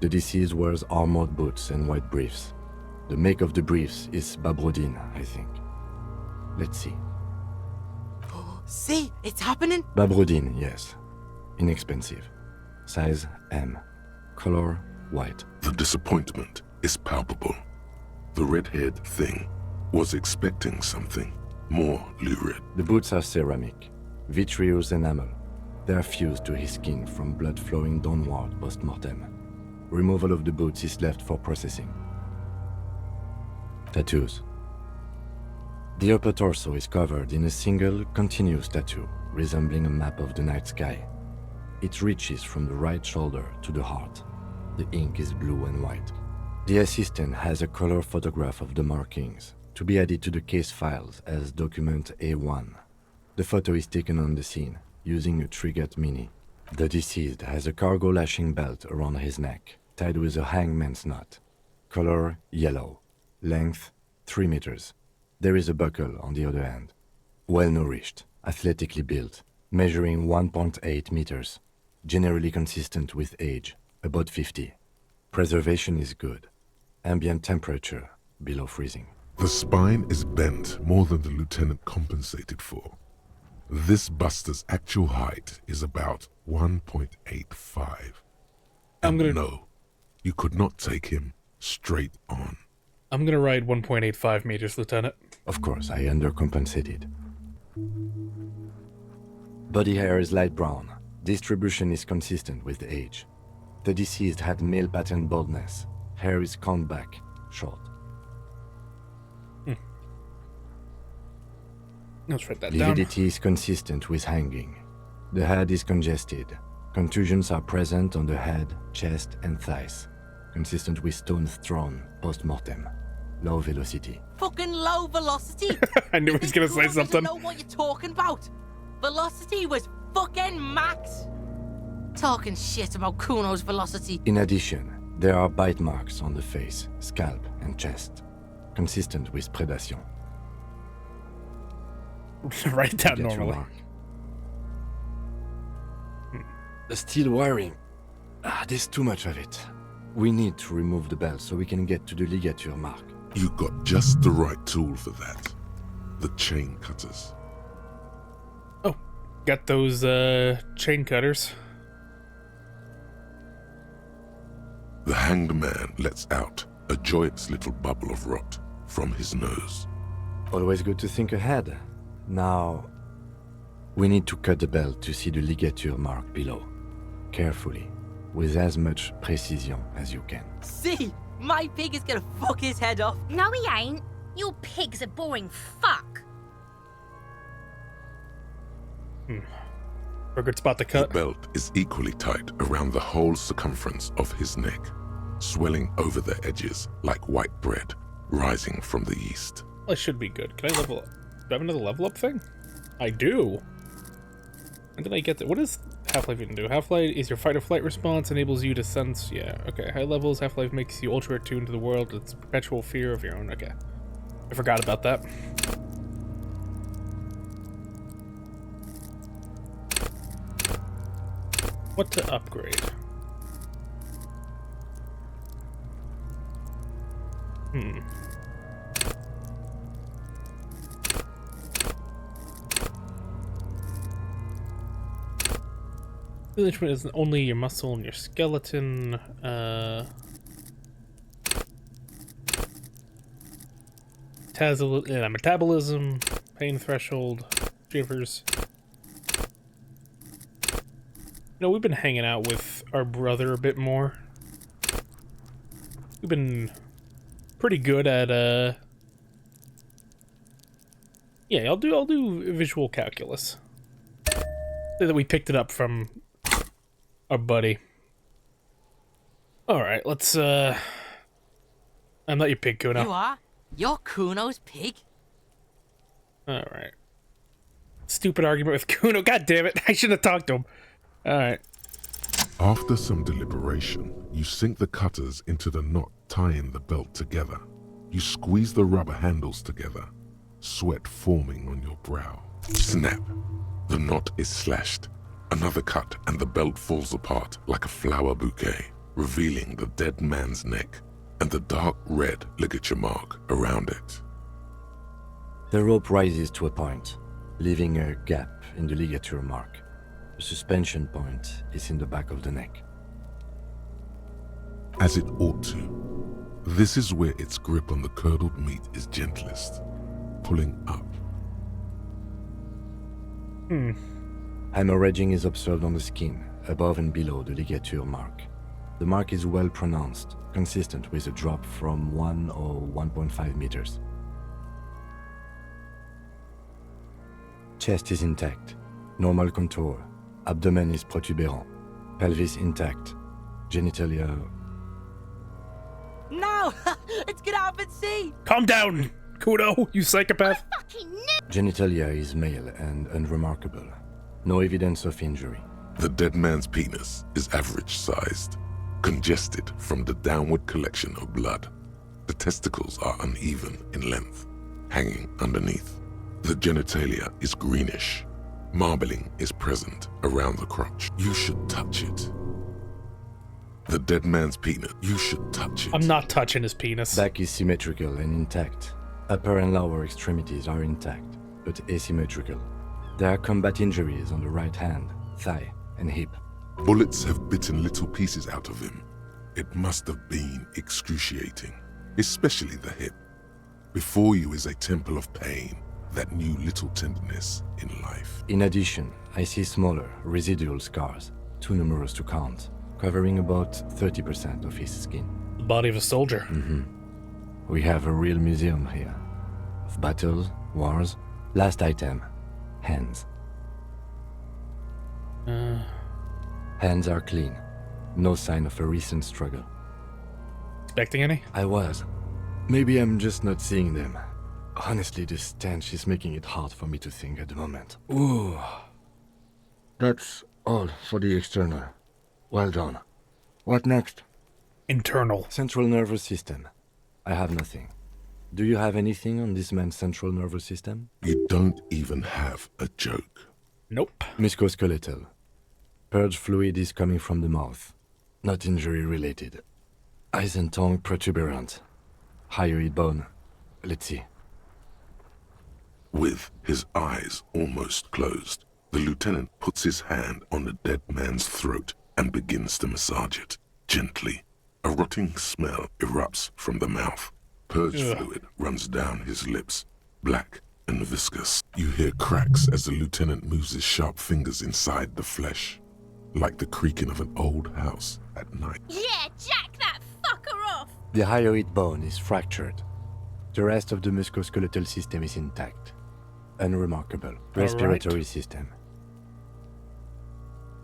The deceased wears armored boots and white briefs. The make of the briefs is Babrodine, I think. Let's see. See, it's happening. Babrodine, yes. Inexpensive. Size M. Color white. The disappointment is palpable. The red-haired thing was expecting something more lurid. The boots are ceramic. Vitreous enamel. They are fused to his skin from blood flowing downward post-mortem. Removal of the boots is left for processing. Tattoos. The upper torso is covered in a single, continuous tattoo, resembling a map of the night sky. It reaches from the right shoulder to the heart. The ink is blue and white. The assistant has a color photograph of the markings, to be added to the case files as document A1. The photo is taken on the scene, using a Trigat Mini. The deceased has a cargo lashing belt around his neck, tied with a hangman's knot. Color yellow. Length 3 meters. There is a buckle on the other end. Well-nourished, athletically built, measuring 1.8 meters. Generally consistent with age, about 50. Preservation is good. Ambient temperature, below freezing. The spine is bent more than the lieutenant compensated for. This buster's actual height is about 1.85. No, you could not take him straight on. I'm gonna ride 1.85 meters, Lieutenant. Of course, I undercompensated. Body hair is light brown. Distribution is consistent with age. The deceased had male pattern baldness. Hair is combed back, short. Let's write that down. Lividity is consistent with hanging. The head is congested. Contusions are present on the head, chest, and thighs. Consistent with stones thrown post-mortem. Low velocity. Fucking low velocity. I knew he was gonna say Kuno something. doesn't know what you're talking about. Velocity was fucking max. Talking shit about Kuno's velocity. In addition, there are bite marks on the face, scalp, and chest. Consistent with predation. Write that Get your normally. mark. The steel wiring. There's too much of it. We need to remove the belt so we can get to the ligature mark. You got just the right tool for that. The chain cutters. Oh, got those chain cutters. The hanged man lets out a joyous little bubble of rot from his nose. Always good to think ahead. Now, we need to cut the belt to see the ligature mark below. Carefully, with as much precision as you can. See, my pig is gonna fuck his head off. No, he ain't. Your pig's a boring fuck. For a good spot to The cut. belt is equally tight around the whole circumference of his neck, swelling over the edges like white bread rising from the east. Well, I should be good. Can I level up? Do I have another level up thing? I do. When did I get that? What does Half-Life even do? Half-Life is your fight or flight response, enables you to sense. Yeah, okay. High levels, Half-Life makes you ultra attuned to the world. It's perpetual fear of your own. Okay. I forgot about that. What to upgrade? Enrichment is only your muscle and your skeleton. Metabolism, pain threshold, shivers. You know, we've been hanging out with our brother a bit more. We've been pretty good at yeah, I'll do visual calculus. Say that we picked it up from our buddy. Alright, let's I'm not your pig, Kuno. You are? You're Kuno's pig? Alright. Stupid argument with Kuno. God damn it. I should have talked to him. Alright. After some deliberation, you sink the cutters into the knot tying the belt together. You squeeze the rubber handles together, sweat forming on your brow. Snap! The knot is slashed. Another cut and the belt falls apart like a flower bouquet, revealing the dead man's neck and the dark red ligature mark around it. The rope rises to a point, leaving a gap in the ligature mark. The suspension point is in the back of the neck. As it ought to. This is where its grip on the curdled meat is gentlest, pulling up. Hemorrhaging is observed on the skin, above and below the ligature mark. The mark is well pronounced, consistent with a drop from 1 or 1.5 meters. Chest is intact, normal contour, abdomen is protuberant, pelvis intact, genitalia... No! Let's get out and see! Calm down, Kuno, you psychopath. Fucking knew. Genitalia is male and unremarkable. No evidence of injury. The dead man's penis is average-sized, congested from the downward collection of blood. The testicles are uneven in length, hanging underneath. The genitalia is greenish. Marbling is present around the crotch. You should touch it. The dead man's penis. You should touch it. I'm not touching his penis. Back is symmetrical and intact. Upper and lower extremities are intact, but asymmetrical. There are combat injuries on the right hand, thigh, and hip. Bullets have bitten little pieces out of him. It must have been excruciating, especially the hip. Before you is a temple of pain that knew little tenderness in life. In addition, I see smaller, residual scars, too numerous to count, covering about 30% of his skin. The body of a soldier. We have a real museum here. Of battles, wars. Last item, hands. Hands are clean. No sign of a recent struggle. Expecting any? I was. Maybe I'm just not seeing them. Honestly, this stench is making it hard for me to think at the moment. Ooh. That's all for the external. Well done. What next? Internal. Central nervous system. I have nothing. Do you have anything on this man's central nervous system? You don't even have a joke. Nope. Musculoskeletal. Purge fluid is coming from the mouth. Not injury related. Eyes and tongue protuberant. Hyoid bone. Let's see. With his eyes almost closed, the lieutenant puts his hand on the dead man's throat and begins to massage it, gently. A rotting smell erupts from the mouth. Purge fluid runs down his lips, black and viscous. You hear cracks as the lieutenant moves his sharp fingers inside the flesh, like the creaking of an old house at night. Yeah, jack that fucker off. The hyoid bone is fractured. The rest of the musculoskeletal system is intact. Unremarkable. Respiratory system.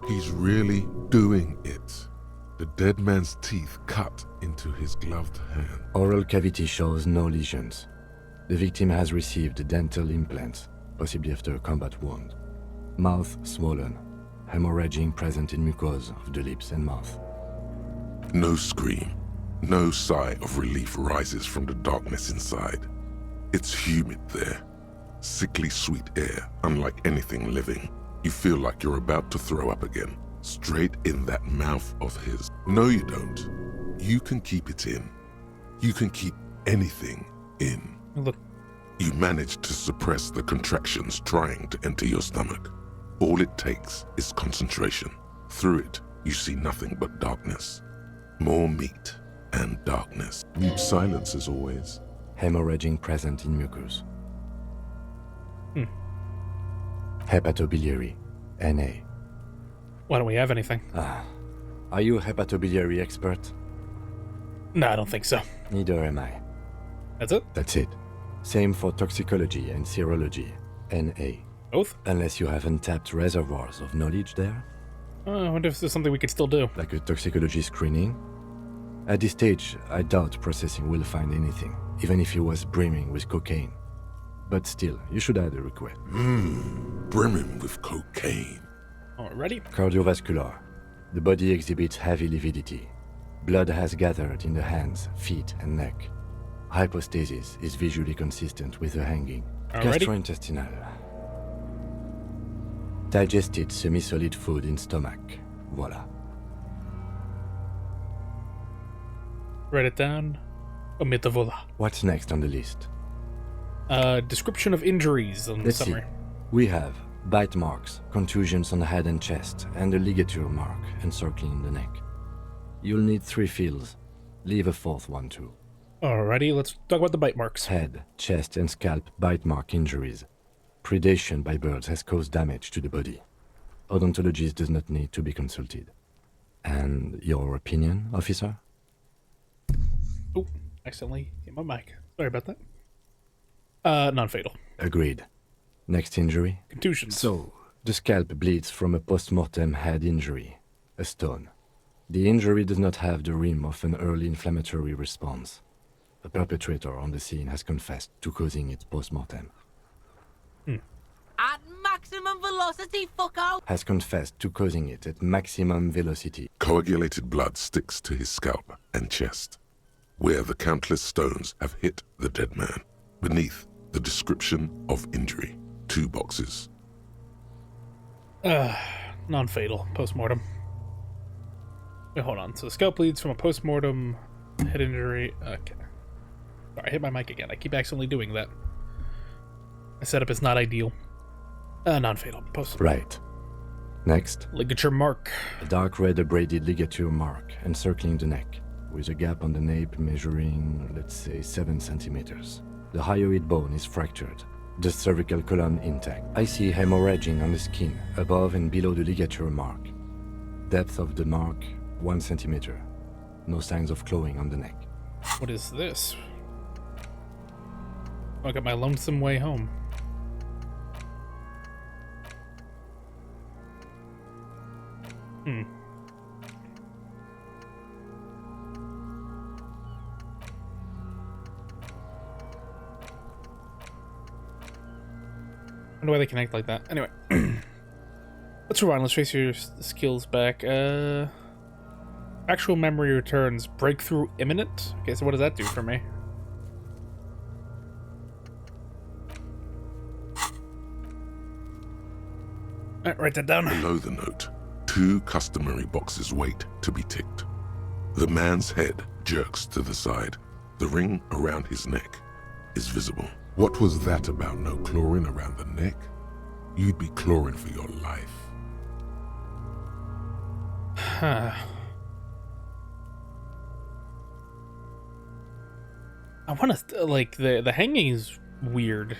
He's really doing it. The dead man's teeth cut into his gloved hand. Oral cavity shows no lesions. The victim has received dental implants, possibly after a combat wound. Mouth swollen. Hemorrhaging present in mucosa of the lips and mouth. No scream, no sigh of relief rises from the darkness inside. It's humid there. Sickly sweet air, unlike anything living. You feel like you're about to throw up again, straight in that mouth of his. No, you don't. You can keep it in. You can keep anything in. Look. You manage to suppress the contractions trying to enter your stomach. All it takes is concentration. Through it, you see nothing but darkness. More meat and darkness. Mute silence as always. Hemorrhaging present in mucus. Hepatobiliary. NA. Why don't we have anything? Are you a hepatobiliary expert? No, I don't think so. Neither am I. That's it? That's it. Same for toxicology and serology. NA. Both? Unless you have untapped reservoirs of knowledge there. I wonder if there's something we could still do. Like a toxicology screening? At this stage, I doubt processing will find anything, even if he was brimming with cocaine. But still, you should add a request. Brimming with cocaine. Alrighty. Cardiovascular. The body exhibits heavy lividity. Blood has gathered in the hands, feet, and neck. Hypostasis is visually consistent with the hanging. Alrighty. Gastrointestinal. Digested semi-solid food in stomach. Voila. Write it down. Omit the voila. What's next on the list? Description of injuries on the Let's summary. see. We have bite marks, contusions on the head and chest, and a ligature mark encircling the neck. You'll need 3 fields. Leave a 4th one too. Alrighty, let's talk about the bite marks. Head, chest, and scalp bite mark injuries. Predation by birds has caused damage to the body. Odontologist does not need to be consulted. And your opinion, officer? Oh, accidentally hit my mic. Sorry about that. Non-fatal. Agreed. Next injury? Contusions. So, the scalp bleeds from a post-mortem head injury, a stone. The injury does not have the rim of an early inflammatory response. The perpetrator on the scene has confessed to causing it post-mortem. At maximum velocity, fucko! Has confessed to causing it at maximum velocity. Coagulated blood sticks to his scalp and chest, where the countless stones have hit the dead man. Beneath, the description of injury. 2 boxes. Non-fatal. Post-mortem. Wait, hold on. So scalp bleeds from a post-mortem head injury. Okay. Sorry, I hit my mic again. I keep accidentally doing that. My setup is not ideal. Non-fatal. Post. Right. Next, Ligature mark. a dark red abraded ligature mark encircling the neck, with a gap on the nape measuring, let's say, 7 centimeters. The hyoid bone is fractured, the cervical column intact. I see hemorrhaging on the skin, above and below the ligature mark. Depth of the mark, 1 centimeter. No signs of clawing on the neck. What is this? I got my lonesome way home. I wonder why they connect like that. Anyway. Let's rewind. Let's trace your skills back. Actual memory returns. Breakthrough imminent? Okay, so what does that do for me? Alright, write that down. Below the note, 2 customary boxes wait to be ticked. The man's head jerks to the side. The ring around his neck is visible. What was that about no clawing around the neck? You'd be clawing for your life. Huh. I want to, like, the hanging is weird.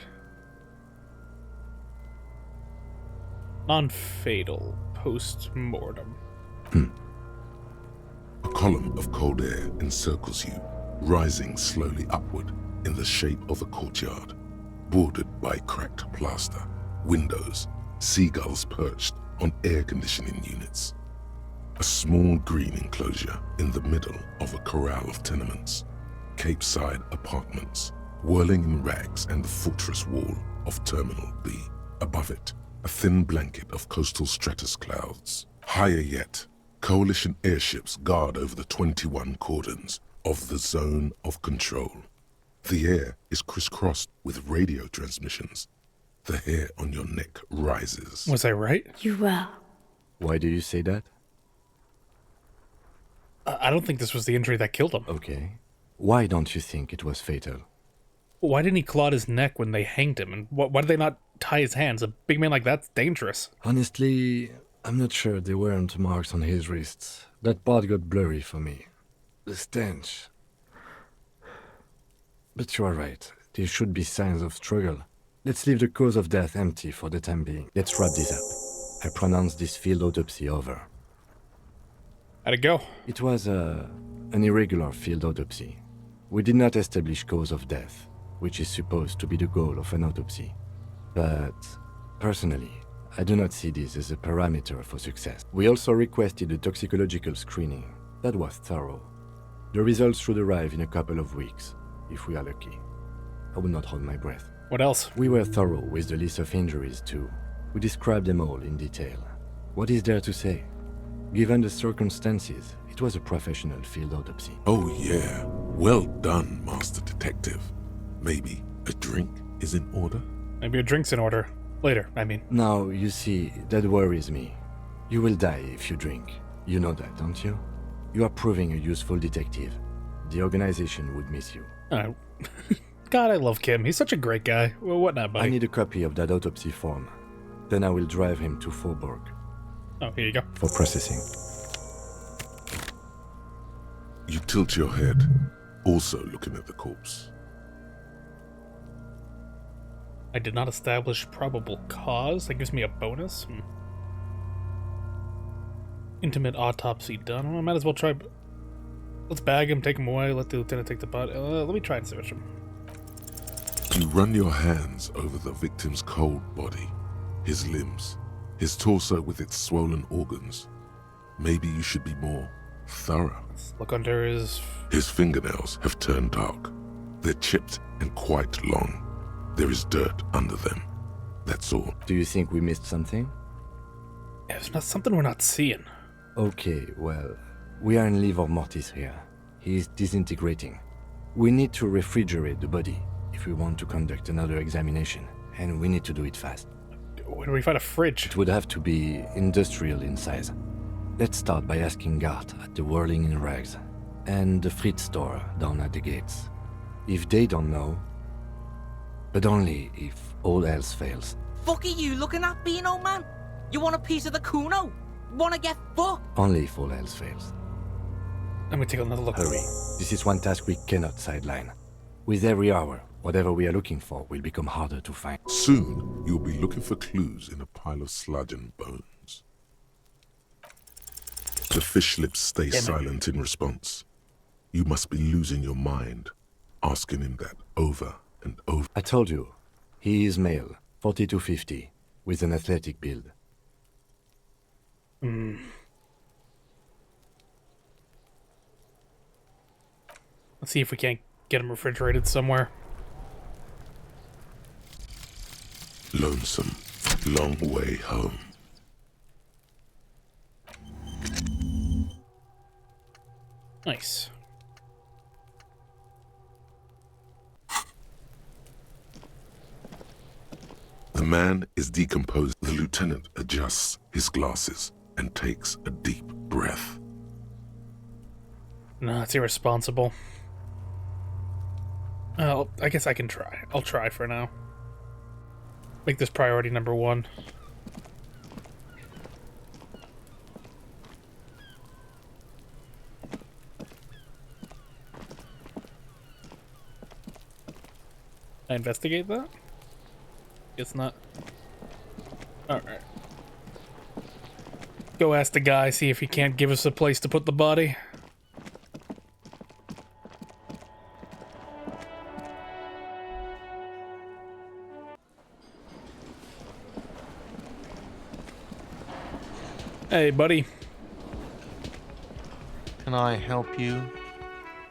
Non-fatal. Post-mortem. A column of cold air encircles you, rising slowly upward in the shape of a courtyard, bordered by cracked plaster, windows, seagulls perched on air conditioning units. A small green enclosure in the middle of a corral of tenements, Cape-side apartments, whirling in rags, and the fortress wall of Terminal B. Above it, a thin blanket of coastal stratus clouds. Higher yet, coalition airships guard over the 21 cordons of the zone of control. The air is crisscrossed with radio transmissions. The hair on your neck rises. Was I right? You were. Why do you say that? I don't think this was the injury that killed him. Okay. Why don't you think it was fatal? Why didn't he claw his neck when they hanged him? And why did they not tie his hands? A big man like that's dangerous. Honestly, I'm not sure there weren't marks on his wrists. That part got blurry for me. The stench. But you are right. There should be signs of struggle. Let's leave the cause of death empty for the time being. Let's wrap this up. I pronounce this field autopsy over. How'd it go? It was an irregular field autopsy. We did not establish cause of death, which is supposed to be the goal of an autopsy. But, personally, I do not see this as a parameter for success. We also requested a toxicological screening. That was thorough. The results should arrive in a couple of weeks, if we are lucky. I will not hold my breath. What else? We were thorough with the list of injuries too. We described them all in detail. What is there to say? Given the circumstances, it was a professional field autopsy. Oh yeah, well done, Master Detective. Maybe a drink is in order? Maybe a drink's in order. Later, I mean. Now, you see, that worries me. You will die if you drink. You know that, don't you? You are proving a useful detective. The organization would miss you. God, I love Kim. He's such a great guy. Well, what not, buddy? I need a copy of that autopsy form. Then I will drive him to Faubourg Oh, here you go. for processing. You tilt your head, also looking at the corpse. I did not establish probable cause. That gives me a bonus. Intimate autopsy done. Well, I might as well try. Let's bag him, take him away, let the lieutenant take the body. Let me try and search him. You run your hands over the victim's cold body, his limbs, his torso with its swollen organs. Maybe you should be more thorough. Let's look under his... His fingernails have turned dark. They're chipped and quite long. There is dirt under them. That's all. Do you think we missed something? Yeah, there's not something we're not seeing. Okay, well, we are in livor mortis here. He is disintegrating. We need to refrigerate the body if we want to conduct another examination, and we need to do it fast. Where do we find a fridge? It would have to be industrial in size. Let's start by asking Gart at the Whirling in Rags and the Fritz store down at the gates. If they don't know, but only if all else fails. Fuck are you looking at, Beano man? You want a piece of the Kuno? Wanna get fucked? Only if all else fails. Let me take another look. Hurry. This is one task we cannot sideline. With every hour, whatever we are looking for will become harder to find. Soon, you'll be looking for clues in a pile of sludge and bones. The fish lips stay silent in response. You must be losing your mind, asking him that over and over. I told you, he is male, 40 to 50, with an athletic build. Let's see if we can't get him refrigerated somewhere. Lonesome, long way home. Nice. The man is decomposed. The lieutenant adjusts his glasses and takes a deep breath. No, it's irresponsible. Well, I guess I can try. I'll try for now. Make this priority number 1. I investigate that? Guess not. Alright. Go ask the guy, see if he can't give us a place to put the body. Hey, buddy. Can I help you?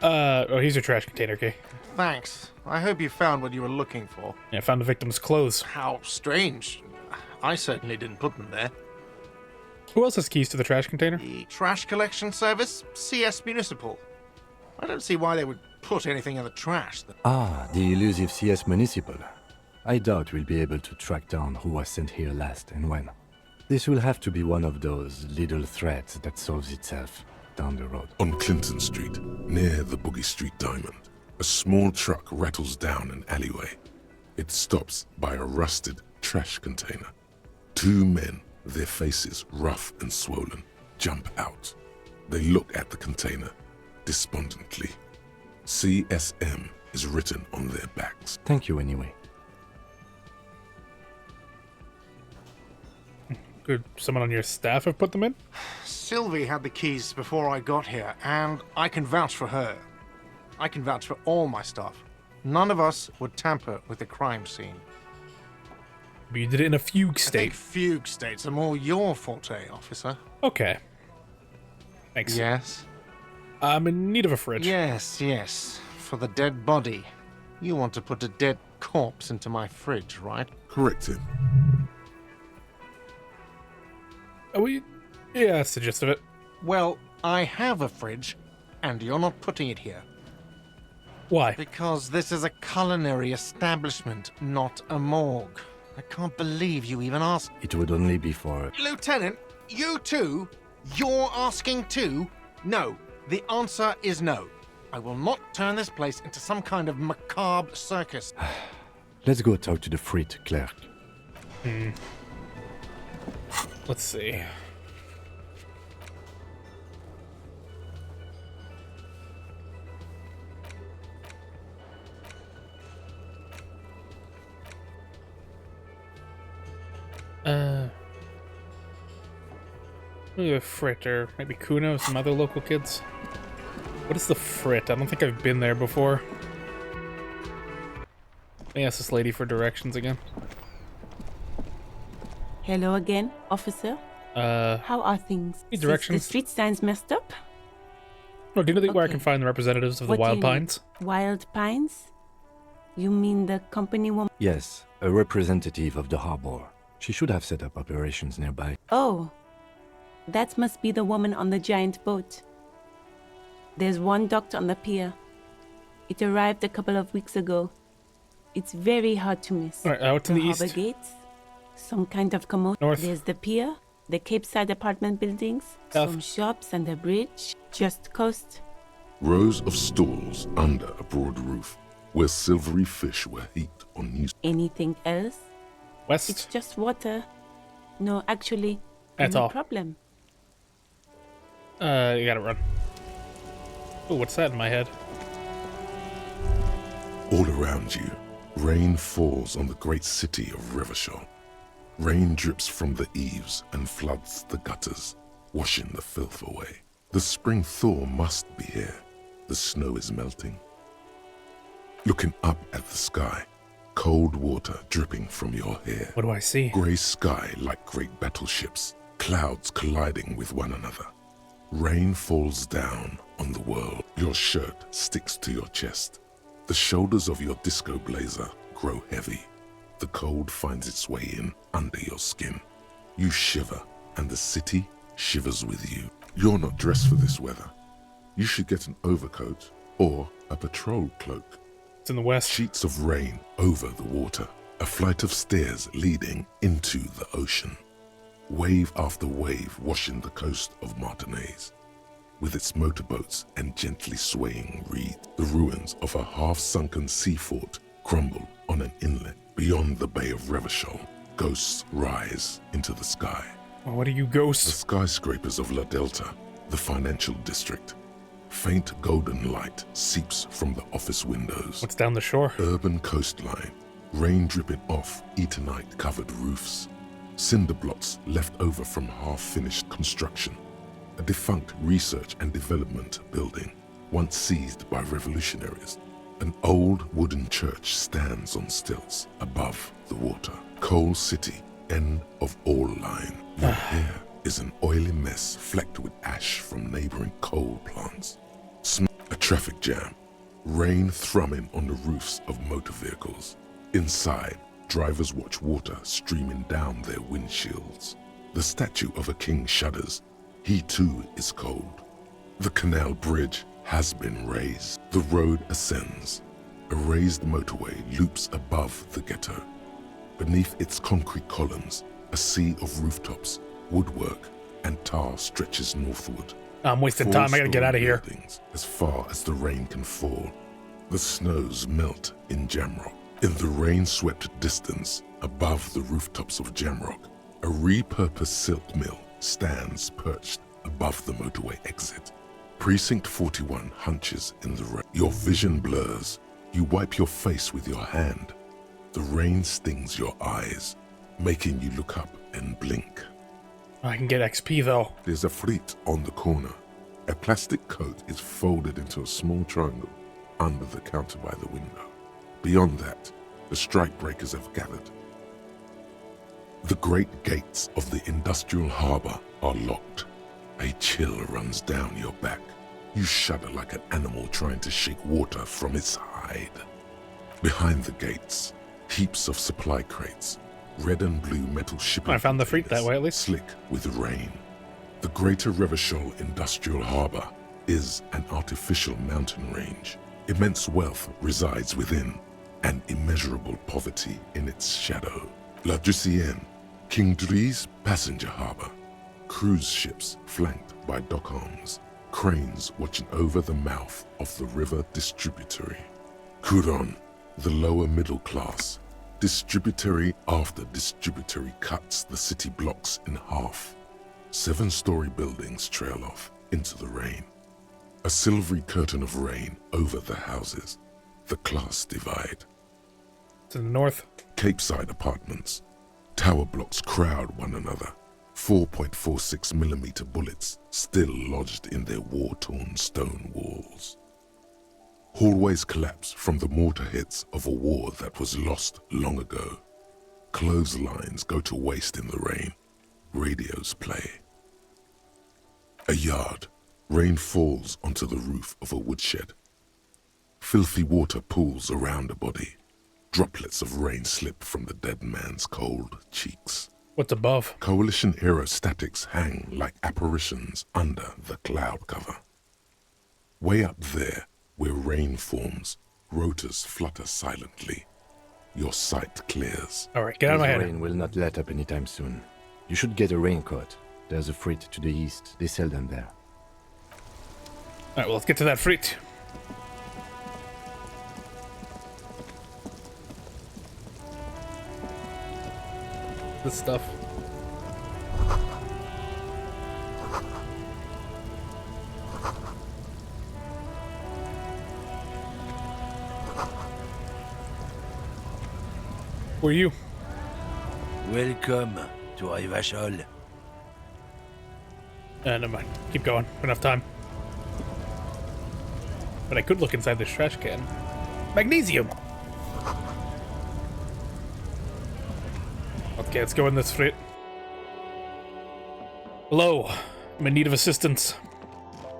Oh, here's your trash container, okay? Thanks. I hope you found what you were looking for. Yeah, I found the victim's clothes. How strange. I certainly didn't put them there. Who else has keys to the trash container? The trash collection service, CS Municipal. I don't see why they would put anything in the trash. Ah, the elusive CS Municipal. I doubt we'll be able to track down who was sent here last and when. This will have to be one of those little threads that solves itself down the road. On Clinton Street, near the Boogie Street Diamond, a small truck rattles down an alleyway. It stops by a rusted trash container. 2 men, their faces rough and swollen, jump out. They look at the container despondently. CSM is written on their backs. Thank you anyway. Could someone on your staff have put them in? Sylvie had the keys before I got here, and I can vouch for her. I can vouch for all my staff. None of us would tamper with the crime scene. But you did it in a fugue I think state. fugue states are more your forte, officer. Okay. Thanks. Yes? I'm in need of a fridge. Yes. For the dead body. You want to put a dead corpse into my fridge, right? Correct him. Yeah, that's the gist of it. Well, I have a fridge, and you're not putting it here. Why? Because this is a culinary establishment, not a morgue. I can't believe you even asked. It would only be for... Lieutenant, you too? You're asking too? No. The answer is no. I will not turn this place into some kind of macabre circus. Let's go talk to the frit clerk. Let's see. Maybe a Frit or maybe Kuno, some other local kids. What is the Frit? I don't think I've been there before. Let me ask this lady for directions again. Hello again, officer. How are things? Need Is directions. the street signs messed up? Oh, do you know where I Okay. can find the representatives of the What do Wild you need? Pines? Wild Pines? You mean the company woman? Yes, a representative of the harbor. She should have set up operations nearby. Oh, that must be the woman on the giant boat. There's one docked on the pier. It arrived a couple of weeks ago. It's very hard to miss. All right, out to the harbor east. gates, some kind of commotion. North. There's the pier, the Capeside apartment buildings, South. some shops and a bridge. Just coast. Rows of stalls under a broad roof where silvery fish were heaped on new. Anything else? West. It's just water. No, actually, That's no all. problem. You gotta run. Oh, what's that in my head? All around you, rain falls on the great city of Revachol. Rain drips from the eaves and floods the gutters, washing the filth away. The spring thaw must be here. The snow is melting. Looking up at the sky, cold water dripping from your hair. What do I see? Grey sky like great battleships, clouds colliding with one another. Rain falls down on the world. Your shirt sticks to your chest. The shoulders of your disco blazer grow heavy. The cold finds its way in under your skin. You shiver, and the city shivers with you. You're not dressed for this weather. You should get an overcoat or a patrol cloak. It's in the west. Sheets of rain over the water, a flight of stairs leading into the ocean. Wave after wave washing the coast of Martinez. With its motorboats and gently swaying reed, the ruins of a half-sunken sea fort crumble on an inlet. Beyond the Bay of Revachol, ghosts rise into the sky. Well, what are you, The ghosts? skyscrapers of La Delta, the financial district. Faint golden light seeps from the office windows. What's down the shore? Urban coastline, rain dripping off Eternite-covered roofs. Cinder blocks left over from half-finished construction. A defunct research and development building, once seized by revolutionaries. An old wooden church stands on stilts above the water. Coal City, end of all line. Your hair is an oily mess flecked with ash from neighboring coal plants. A traffic jam, rain thrumming on the roofs of motor vehicles. Inside, drivers watch water streaming down their windshields. The statue of a king shudders. He too is cold. The canal bridge has been raised. The road ascends. A raised motorway loops above the ghetto. Beneath its concrete columns, a sea of rooftops, woodwork, and tar stretches northward. I'm wasting time. I gotta get out of here. Buildings as far as the rain can fall. The snows melt in Jamrock. In the rain-swept distance, above the rooftops of Jamrock, a repurposed silk mill stands perched above the motorway exit. Precinct 41 hunches in the rain. Your vision blurs. You wipe your face with your hand. The rain stings your eyes, making you look up and blink. I can get XP though. There's a fleet on the corner. A plastic coat is folded into a small triangle under the counter by the window. Beyond that, the strikebreakers have gathered. The great gates of the industrial harbor are locked. A chill runs down your back. You shudder like an animal trying to shake water from its hide. Behind the gates, heaps of supply crates, red and blue metal shipping I found the fleet that containers, way at least. slick with rain. The Greater Revachol Industrial Harbor is an artificial mountain range. Immense wealth resides within, and immeasurable poverty in its shadow. La Drusienne, King Dries passenger harbor. Cruise ships flanked by dock arms. Cranes watching over the mouth of the river distributary. Couronne, the lower middle class. Distributary after distributary cuts the city blocks in half. 7-story buildings trail off into the rain. A silvery curtain of rain over the houses. The class divide. To the north. Capeside apartments. Tower blocks crowd one another. 4.46mm bullets still lodged in their war-torn stone walls. Hallways collapse from the mortar hits of a war that was lost long ago. Clotheslines go to waste in the rain. Radios play. A yard. Rain falls onto the roof of a woodshed. Filthy water pools around a body. Droplets of rain slip from the dead man's cold cheeks. What's above? Coalition aerostatics hang like apparitions under the cloud cover. Way up there, where rain forms, rotors flutter silently. Your sight clears. All right, get out of my This head. rain will not let up anytime soon. You should get a raincoat. There's a frit to the east. They sell them there. All right, well, let's get to that frit. This stuff. Who are you? Welcome to Rivachol. Never mind. Keep going. Enough time. But I could look inside this trash can. Magnesium! Okay, let's go in this frit. Hello. I'm in need of assistance.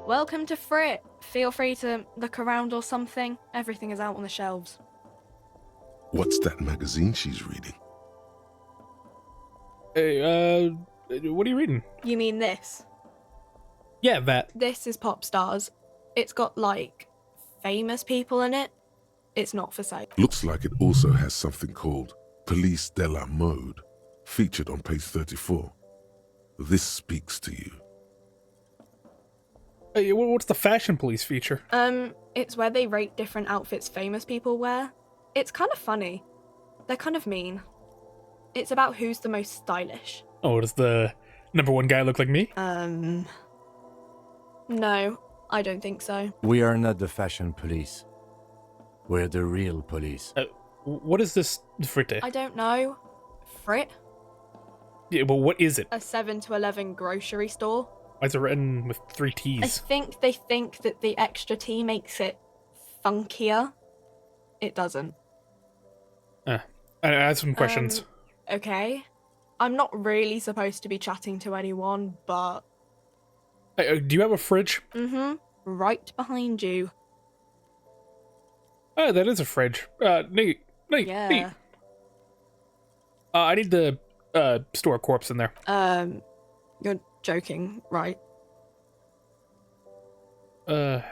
Welcome to Frit. Feel free to look around or something. Everything is out on the shelves. What's that magazine she's reading? Hey, what are you reading? You mean this? Yeah, that. This is Pop Stars. It's got, like, famous people in it. It's not for sale. Looks like it also has something called Police de la Mode, featured on page 34. This speaks to you. Hey, what's the fashion police feature? It's where they rate different outfits famous people wear. It's kind of funny. They're kind of mean. It's about who's the most stylish. Oh, does the #1 guy look like me? No, I don't think so. We are not the fashion police. We're the real police. What is this fritte? I don't know. Frit? Yeah, well, what is it? A 7 to 11 grocery store. Why is it written with 3 I T's? think they think that the extra T makes it funkier. It doesn't. I have some questions. Okay. I'm not really supposed to be chatting to anyone, but... Do you have a fridge? Mm-hmm. Right behind you. Oh, that is a fridge. Neat. Yeah. Neat. I need to store a corpse in there. You're joking, right? No,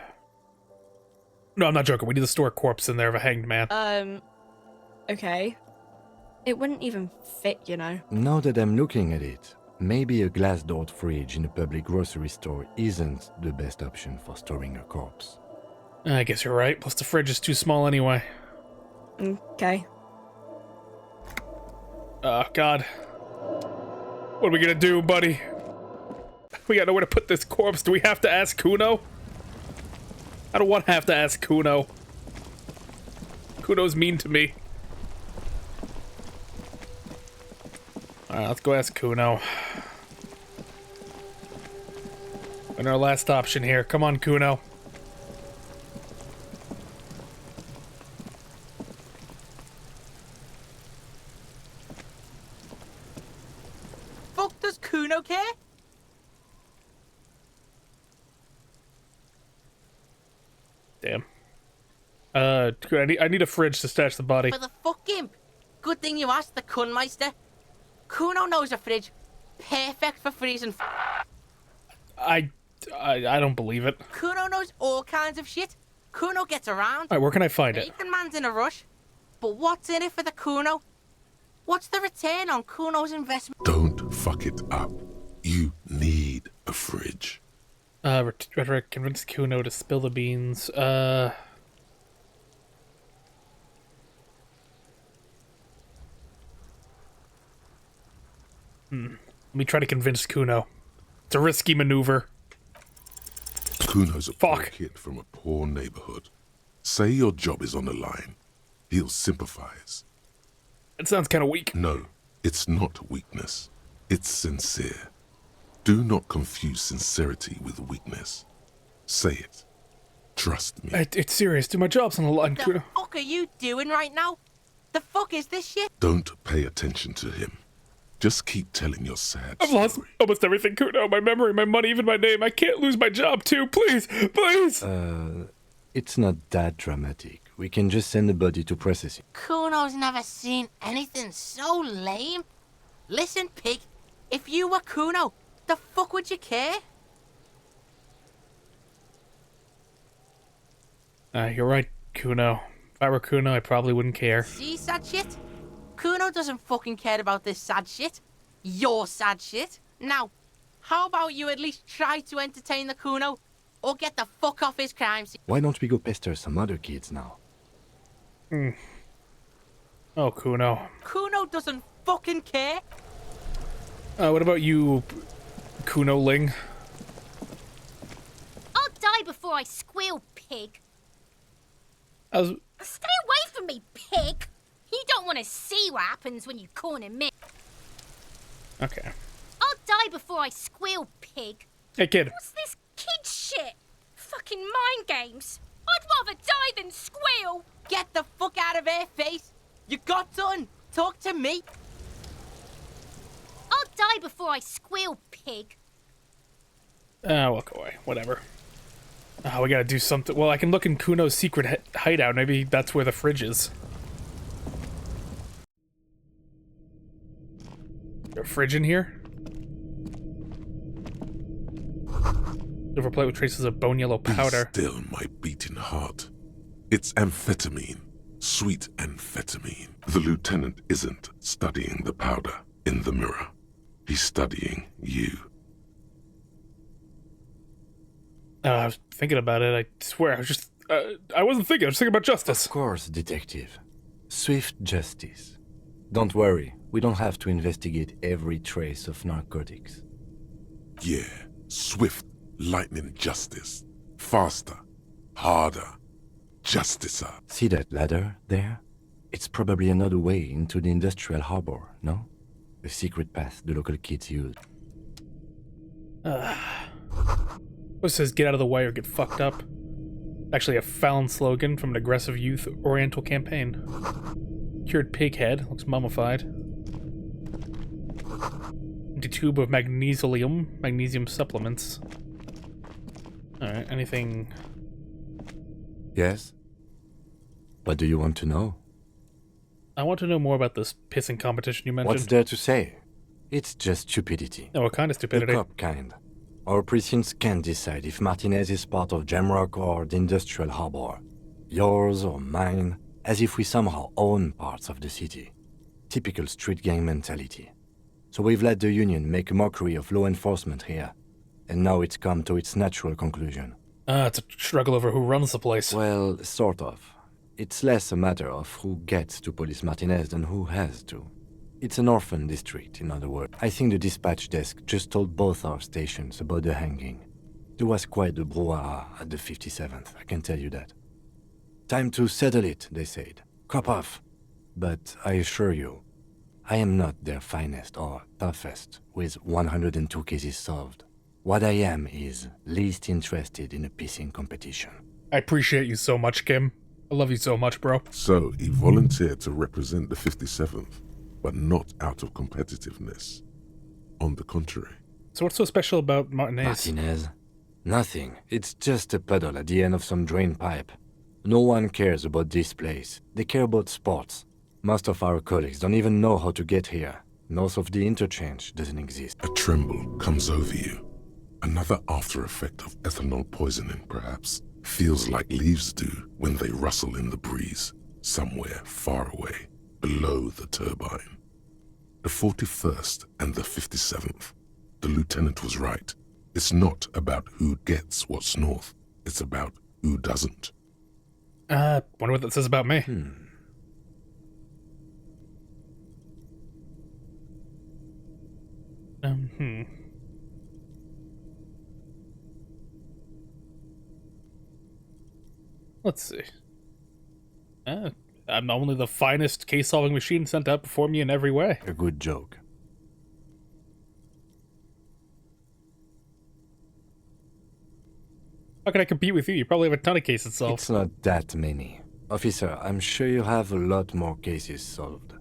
I'm not joking. We need to store a corpse in there of a hanged man. Okay. It wouldn't even fit, you know. Now that I'm looking at it, maybe a glass-doored fridge in a public grocery store isn't the best option for storing a corpse. I guess you're right. Plus the fridge is too small anyway. Okay. Oh, God. What are we gonna do, buddy? We got nowhere to put this corpse. Do we have to ask Kuno? I don't want to have to ask Kuno. Kuno's mean to me. Alright, let's go ask Kuno. And our last option here. Come on, Kuno. Fuck does Kuno care? Damn. I need a fridge to stash the body. For the fuck him. Good thing you asked the Kunmeister. Kuno knows a fridge. Perfect for freezing. I don't believe it. Kuno knows all kinds of shit. Kuno gets around. Alright, where can I find it? Bacon Man's in a rush. But what's in it for the Kuno? What's the return on Kuno's investment? Don't fuck it up. You need a fridge. Rhetoric convince Kuno to spill the beans. Let me try to convince Kuno. It's a risky maneuver. Kuno's a poor Fuck. kid from a poor neighborhood. Say your job is on the line. He'll sympathize. It sounds kind of weak. No, it's not weakness. It's sincere. Do not confuse sincerity with weakness. Say it. Trust me. It's serious, dude. My job's on the line, The Kuno. fuck are you doing right now? The fuck is this shit? Don't pay attention to him. Just keep telling your sad I've lost story. almost everything, Kuno. My memory, my money, even my name. I can't lose my job, too. Please, please. It's not that dramatic. We can just send the body to processing. Kuno's never seen anything so lame. Listen, pig. If you were Kuno, the fuck would you care? You're right, Kuno. If I were Kuno, I probably wouldn't care. See, sad shit? Kuno doesn't fucking care about this sad shit. Your sad shit. Now, how about you at least try to entertain the Kuno, or get the fuck off his crime scene? Why don't we go pester some other kids now? Oh, Kuno. Kuno doesn't fucking care. What about you, Kuno-ling? I'll die before I squeal, pig. Stay away from me, pig! You don't want to see what happens when you corner me. Okay. I'll die before I squeal, pig. Hey, kid. What's this kid shit? Fucking mind games. I'd rather die than squeal. Get the fuck out of here, face. You got done. Talk to me. I'll die before I squeal, pig. Walk away. Whatever. We gotta do something. Well, I can look in Kuno's secret hideout. Maybe that's where the fridge is. Is there a fridge in here? Silver plate with traces of bone yellow powder. Be still, my beating heart. It's amphetamine. Sweet amphetamine. The lieutenant isn't studying the powder in the mirror. He's studying you. I was thinking about it. I swear, I wasn't thinking. I was thinking about justice. Of course, detective. Swift justice. Don't worry, we don't have to investigate every trace of narcotics. Yeah, swift, lightning justice. Faster, harder, justicer. See that ladder there? It's probably another way into the industrial harbor, no? The secret path the local kids use. It says get out of the way or get fucked up. Actually a found slogan from an aggressive youth oriental campaign. Cured pig head, looks mummified. Empty tube of magnesium supplements. Alright, anything... Yes? What do you want to know? I want to know more about this pissing competition you mentioned. What's there to say? It's just stupidity. Oh, what kind of The stupidity? cop kind. Our precincts can't decide if Martinez is part of Jamrock or the industrial harbor. Yours or mine, as if we somehow own parts of the city. Typical street gang mentality. So we've let the Union make a mockery of law enforcement here. And now it's come to its natural conclusion. It's a struggle over who runs the place. Well, sort of. It's less a matter of who gets to police Martinez than who has to. It's an orphan district, in other words. I think the dispatch desk just told both our stations about the hanging. There was quite the brouhaha at the 57th, I can tell you that. Time to settle it, they said. Cop off. But I assure you, I am not their finest or toughest, with 102 cases solved. What I am is least interested in a pissing competition. I appreciate you so much, Kim. I love you so much, bro. So he volunteered to represent the 57th, but not out of competitiveness. On the contrary. So what's so special about Martinez? Martinez? Nothing. It's just a puddle at the end of some drain pipe. No one cares about this place. They care about sports. Most of our colleagues don't even know how to get here. North of the interchange doesn't exist. A tremble comes over you. Another after effect of ethanol poisoning, perhaps. Feels like leaves do when they rustle in the breeze, somewhere far away, below the turbine. The 41st and the 57th. The lieutenant was right. It's not about who gets what's north. It's about who doesn't. Wonder what that says about me. Let's see. I'm only the finest case-solving machine sent to outperform you in every way. A good joke. How can I compete with you? You probably have a ton of cases solved. It's not that many. Officer, I'm sure you have a lot more cases solved.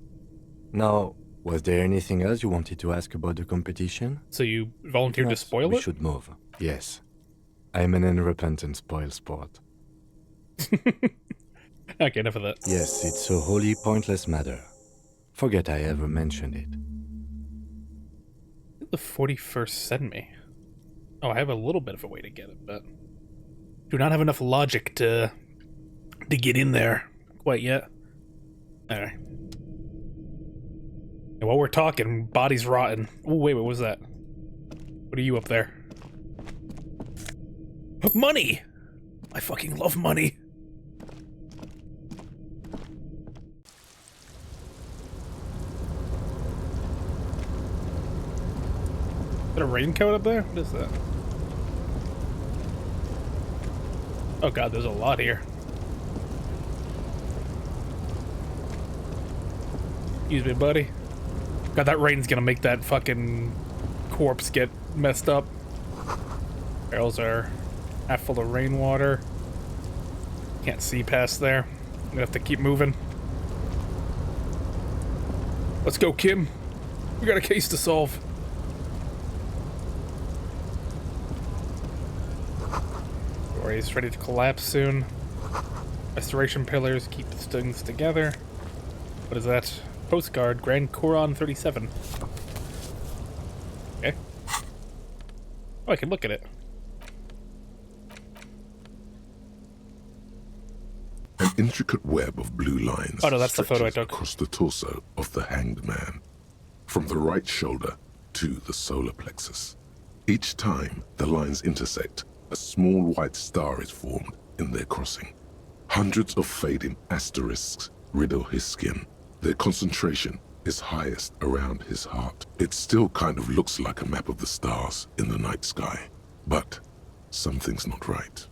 Now, was there anything else you wanted to ask about the competition? So you volunteered to If not, spoil we it? should move. Yes. I'm an unrepentant spoil sport. Okay, enough of that. Yes, it's a wholly pointless matter. Forget I ever mentioned it. What did the 41st send me? Oh, I have a little bit of a way to get it, but do not have enough logic to get in there quite yet. Alright. And while we're talking, body's rotten. Oh, wait, what was that? What are you up there? Money! I fucking love money. Is that a raincoat up there? What is that? Oh god, there's a lot here. Excuse me, buddy. God, that rain's gonna make that fucking corpse get messed up. Barrels are half full of rainwater. Can't see past there. I'm gonna have to keep moving. Let's go, Kim. We got a case to solve. Doorway's ready to collapse soon. Restoration pillars keep the things together. What is that? Postcard, Grand Coron 37. Okay. Oh, I can look at it. An intricate web of blue lines Oh, no, that's the photo I stretches took. across the torso of the hanged man, from the right shoulder to the solar plexus. Each time the lines intersect, a small white star is formed in their crossing. Hundreds of fading asterisks riddle his skin. Their concentration is highest around his heart. It still kind of looks like a map of the stars in the night sky, but something's not right.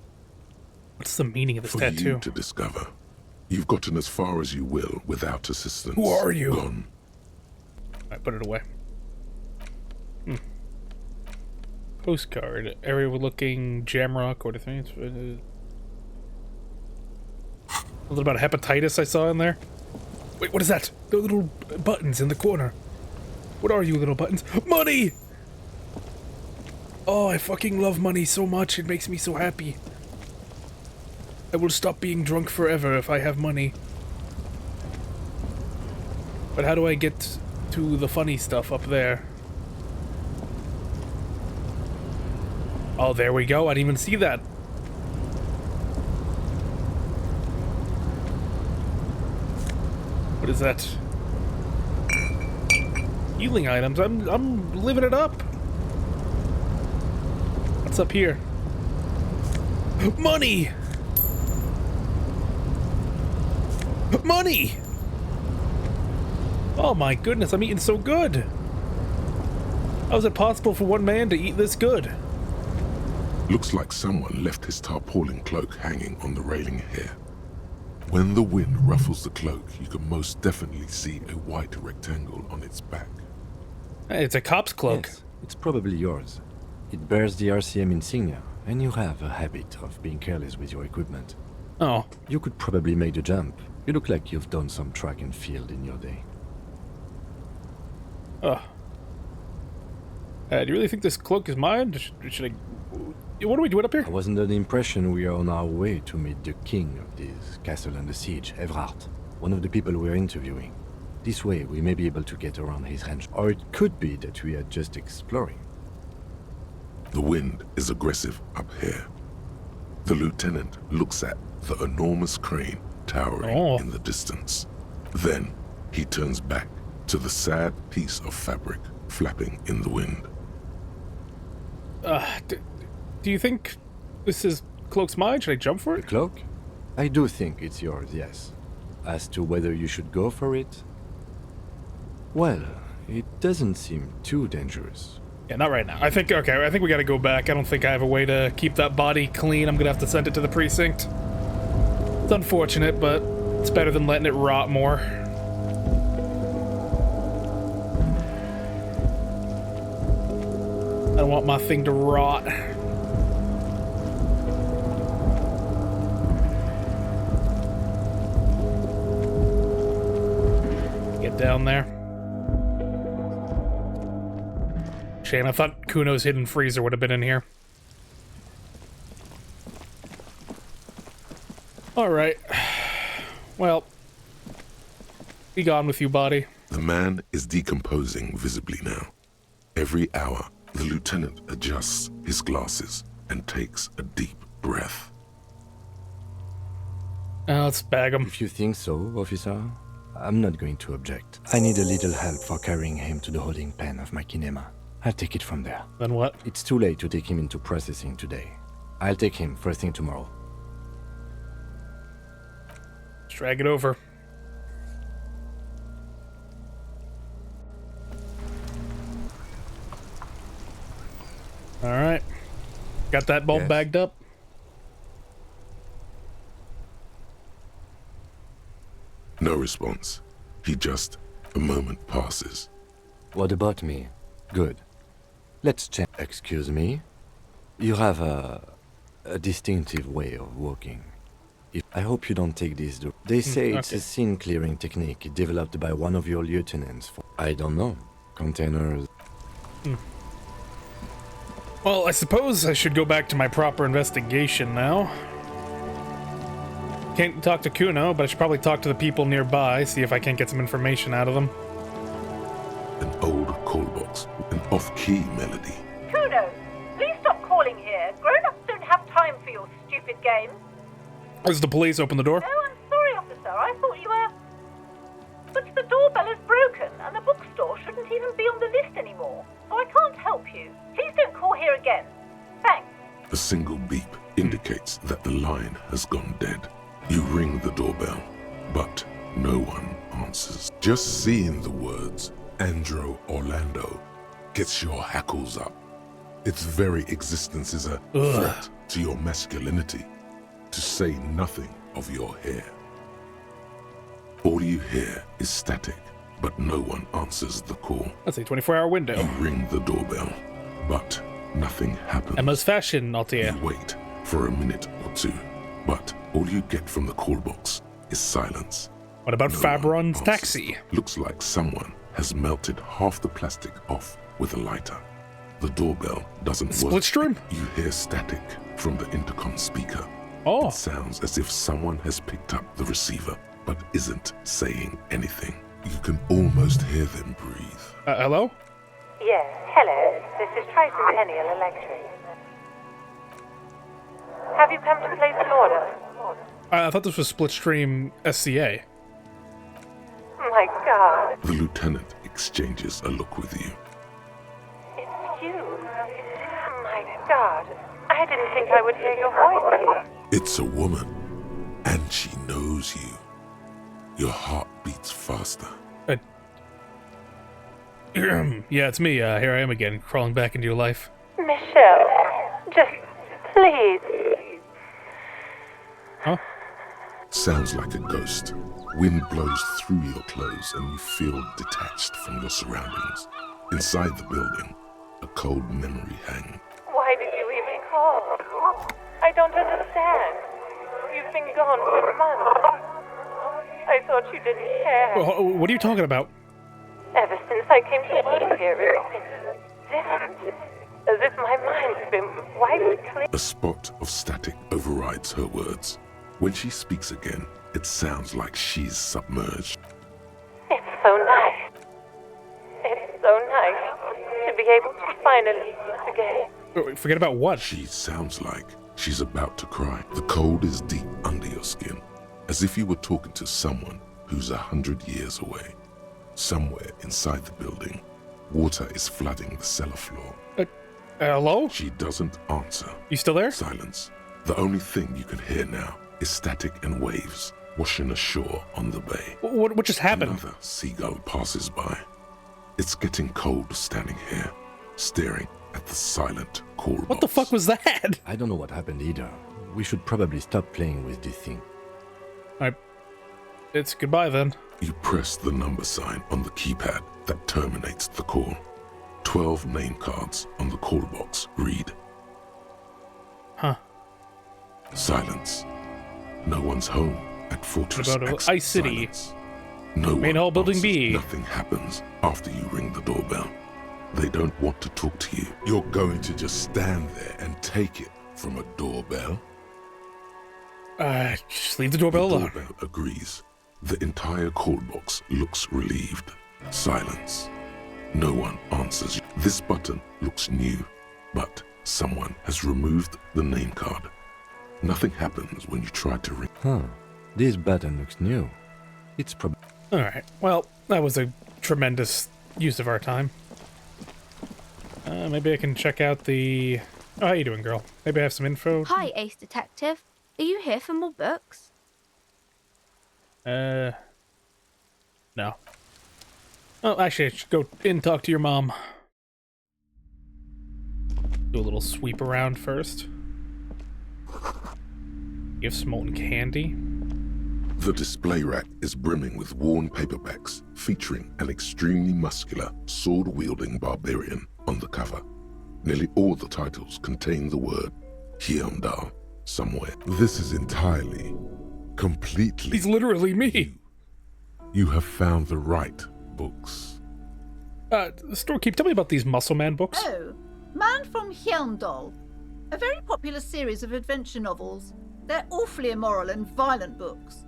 What's the meaning of this For tattoo? you to discover. You've gotten as far as you will without assistance. Who are you? Gone. I put it away. Postcard. Area looking Jamrock or anything. It's a little about hepatitis I saw in there. Wait, what is that? The little buttons in the corner. What are you, little buttons? Money! Oh, I fucking love money so much. It makes me so happy. I will stop being drunk forever if I have money. But how do I get to the funny stuff up there? Oh, there we go. I didn't even see that. What is that? Healing items. I'm living it up. What's up here? Money! Money! Oh my goodness, I'm eating so good. How is it possible for one man to eat this good? Looks like someone left his tarpaulin cloak hanging on the railing here. When the wind ruffles the cloak, you can most definitely see a white rectangle on its back. Hey, it's a cop's cloak. Yes, it's probably yours. It bears the RCM insignia, and you have a habit of being careless with your equipment. Oh, You could probably make the jump. You look like you've done some track and field in your day. do you really think this cloak is mine? Should I... What are we doing up here? I was under the impression we are on our way to meet the king of this castle under siege, Evrard, one of the people we're interviewing. This way, we may be able to get around his ranch, or it could be that we are just exploring. The wind is aggressive up here. The lieutenant looks at the enormous crane towering in the distance. Then he turns back to the sad piece of fabric flapping in the wind. Do you think this is cloak's mine? Should I jump for The it? cloak? I do think it's yours, yes. As to whether you should go for it? Well, it doesn't seem too dangerous. Yeah, not right now. I think we gotta go back. I don't think I have a way to keep that body clean. I'm gonna have to send it to the precinct. It's unfortunate, but it's better than letting it rot more. I don't want my thing to rot. down there. Shame, I thought Kuno's hidden freezer would have been in here. Alright. Well, be gone with you, body. The man is decomposing visibly now. Every hour, the lieutenant adjusts his glasses and takes a deep breath. Let's bag him. If you think so, officer, I'm not going to object. I need a little help for carrying him to the holding pen of my kinema. I'll take it from there. Then what? It's too late to take him into processing today. I'll take him first thing tomorrow. Let's drag it over. Alright. Got that bulb bagged up? No response. He just... A moment passes. What about me? Good. Let's check. Excuse me? You have a distinctive way of walking. I hope you don't take this. They say it's a scene-clearing technique developed by one of your lieutenants for, I don't know, containers. Well, I suppose I should go back to my proper investigation now. Can't talk to Kuno, but I should probably talk to the people nearby, see if I can't get some information out of them. An old call box, an off-key melody. Kuno, please stop calling here. Grown-ups don't have time for your stupid games. As the police open the door. Oh, I'm sorry, officer. I thought you were... But the doorbell is broken, and the bookstore shouldn't even be on the list anymore. So I can't help you. Please don't call here again. Thanks. A single beep indicates that the line has gone dead. You ring the doorbell, but no one answers. Just seeing the words, Andro Orlando, gets your hackles up. Its very existence is a threat to your masculinity, to say nothing of your hair. All you hear is static, but no one answers the call. That's a 24-hour window. You ring the doorbell, but nothing happens. Emma's fashion, Altia. You wait for a minute or two, but all you get from the call box is silence. What about No Fabron's one answers. taxi? Looks like someone has melted half the plastic off with a lighter. The doorbell doesn't work. Splitstream? You hear static from the intercom speaker. Oh. It sounds as if someone has picked up the receiver, but isn't saying anything. You can almost hear them breathe. Hello? Yes, hello. This is Tricentennial Electric. Have you come to place an order? I thought this was Splitstream SCA. My God, The lieutenant exchanges a look with you. it's you. My God, I didn't think I would hear your voice. It's a woman, and she knows you. Your heart beats faster. Yeah, it's me. Here I am again, crawling back into your life. Michelle, just please. Huh? Sounds like a ghost. Wind blows through your clothes and you feel detached from your surroundings. Inside the building, a cold memory hangs. Why did you even call? I don't understand. You've been gone for months. I thought you didn't care. What are you talking about? Ever since I came to live here, it's been different. As if my mind's been wiped clean. A spot of static overrides her words. When she speaks again, it sounds like she's submerged. It's so nice. It's so nice to be able to finally meet again. Forget about what? She sounds like she's about to cry. The cold is deep under your skin, as if you were talking to someone who's 100 years away. Somewhere inside the building, water is flooding the cellar floor. Hello? She doesn't answer. You still there? Silence. The only thing you can hear now is static and waves washing ashore on the bay. What just happened? Another seagull passes by. It's getting cold standing here, staring at the silent call box. What the fuck was that? I don't know what happened either. We should probably stop playing with this thing. It's goodbye then. You press the number sign on the keypad that terminates the call. 12 name cards on the call box read. Huh. Silence. No one's home at Fortress What about X. Ice City? Silence. No Main one hall, building answers. B. Nothing happens after you ring the doorbell. They don't want to talk to you. You're going to just stand there and take it from a doorbell? Just leave the doorbell The alone. doorbell agrees. The entire call box looks relieved. Silence. No one answers you. This button looks new, but someone has removed the name card. Nothing happens when you try to ring. Huh. This button looks new. It's probably... Alright, well, that was a tremendous use of our time. Maybe I can check out the... Oh, how you doing, girl? Maybe I have some info? Hi, Ace Detective. Are you here for more books? No. Oh, actually, I should go in and talk to your mom. Do a little sweep around first. You have some molten candy? The display rack is brimming with worn paperbacks featuring an extremely muscular, sword-wielding barbarian on the cover. Nearly all the titles contain the word Hyundai somewhere. This is entirely, completely... He's literally me! You have found the right books. Storekeep, tell me about these Muscle Man books. Oh, Man from Hyundai. A very popular series of adventure novels. They're awfully immoral and violent books.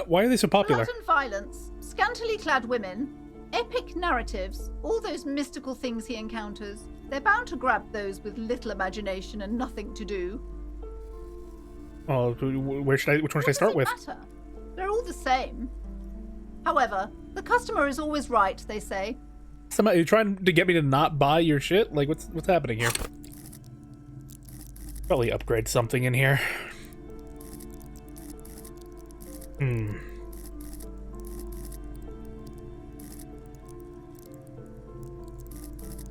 Why are they so popular? Blood and violence, scantily clad women, epic narratives, all those mystical things he encounters. They're bound to grab those with little imagination and nothing to do. Oh, which one should I start with? What does it matter? They're all the same. However, the customer is always right, they say. Somebody trying to get me to not buy your shit? Like, what's happening here? Probably upgrade something in here.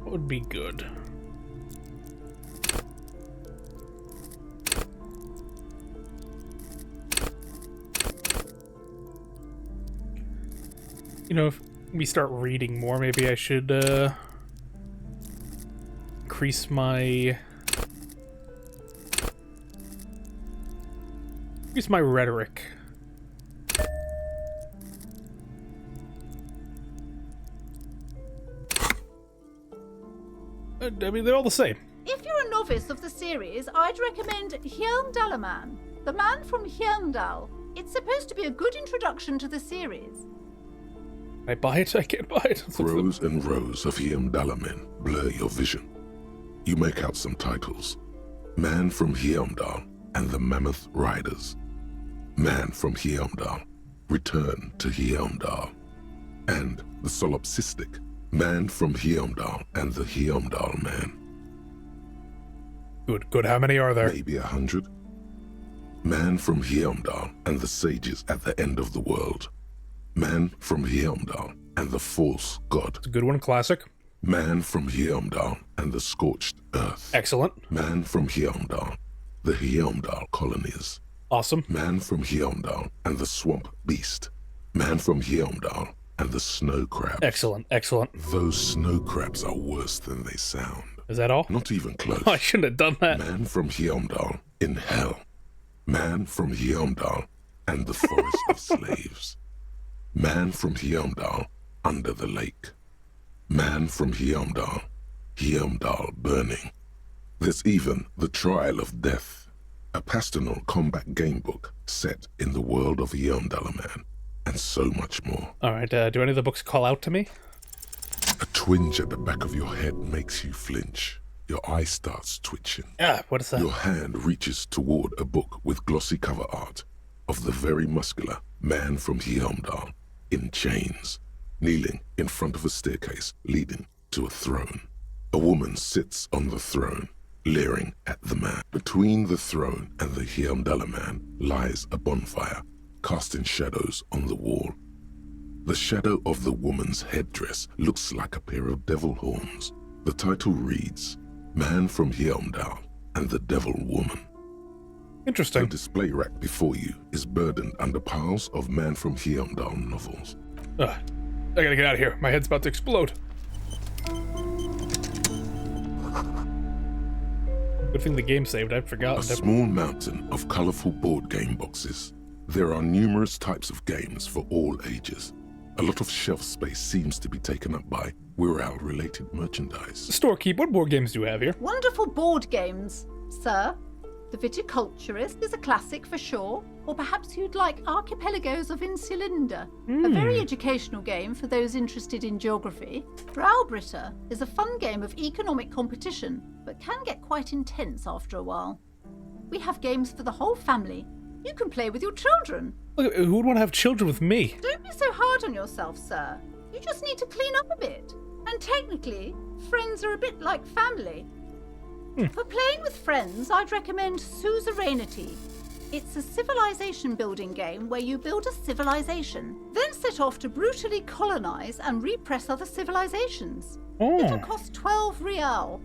What would be good? You know, if we start reading more, maybe I should increase my rhetoric. I mean, they're all the same. If you're a novice of the series, I'd recommend Hyundalaman, the man from Hyundal. It's supposed to be a good introduction to the series. Can I buy it? I can't buy it. Rows and rows of Hyundalamen blur your vision. You make out some titles. Man from Hyundal and the Mammoth Riders. Man from Hyundal, Return to Hyundal. And the solipsistic Man from Hyundal and the Hyundal Man. Good. How many are there? Maybe 100. Man from Hyundal and the sages at the end of the world. Man from Hyundal and the false god. It's a good one, classic. Man from Hyundal and the scorched earth. Excellent. Man from Hyundal, the Hyundal colonies. Awesome. Man from Hyundal and the swamp beast. Man from Hyundal and the snow crabs. Excellent. Those snow crabs are worse than they sound. Is that all? Not even close. Oh, I shouldn't have done that. Man from Hyundal in hell. Man from Hyundal and the forest of slaves. Man from Hyundal under the lake. Man from Hyundal, Hyundal burning. There's even the Trial of Death, a pastoral combat game book set in the world of Hyundalaman, and so much more. Alright, do any of the books call out to me? A twinge at the back of your head makes you flinch. Your eye starts twitching. What is that? Your hand reaches toward a book with glossy cover art of the very muscular Man from Hyundal in chains, kneeling in front of a staircase leading to a throne. A woman sits on the throne, leering at the man. Between the throne and the Hyundala man lies a bonfire, casting shadows on the wall. The shadow of the woman's headdress looks like a pair of devil horns. The title reads, Man from Hyundal and the Devil Woman. The Interesting. display rack before you is burdened under piles of Man from Hyundal novels. I gotta get out of here. My head's about to explode. Good thing the game saved. I'd A forgotten. small mountain of colorful board game boxes. There are numerous types of games for all ages. A lot of shelf space seems to be taken up by Wirral-related merchandise. Storekeep, what board games do we have here? Wonderful board games, sir. The Viticulturist is a classic for sure, or perhaps you'd like Archipelagos of Insulinda, a very educational game for those interested in geography. Browbritter is a fun game of economic competition, but can get quite intense after a while. We have games for the whole family. You can play with your children. Look, who would want to have children with me? Don't be so hard on yourself, sir. You just need to clean up a bit. And technically, friends are a bit like family. For playing with friends, I'd recommend Suzerainty. It's a civilization building game where you build a civilization, then set off to brutally colonize and repress other civilizations. It'll cost 12 real.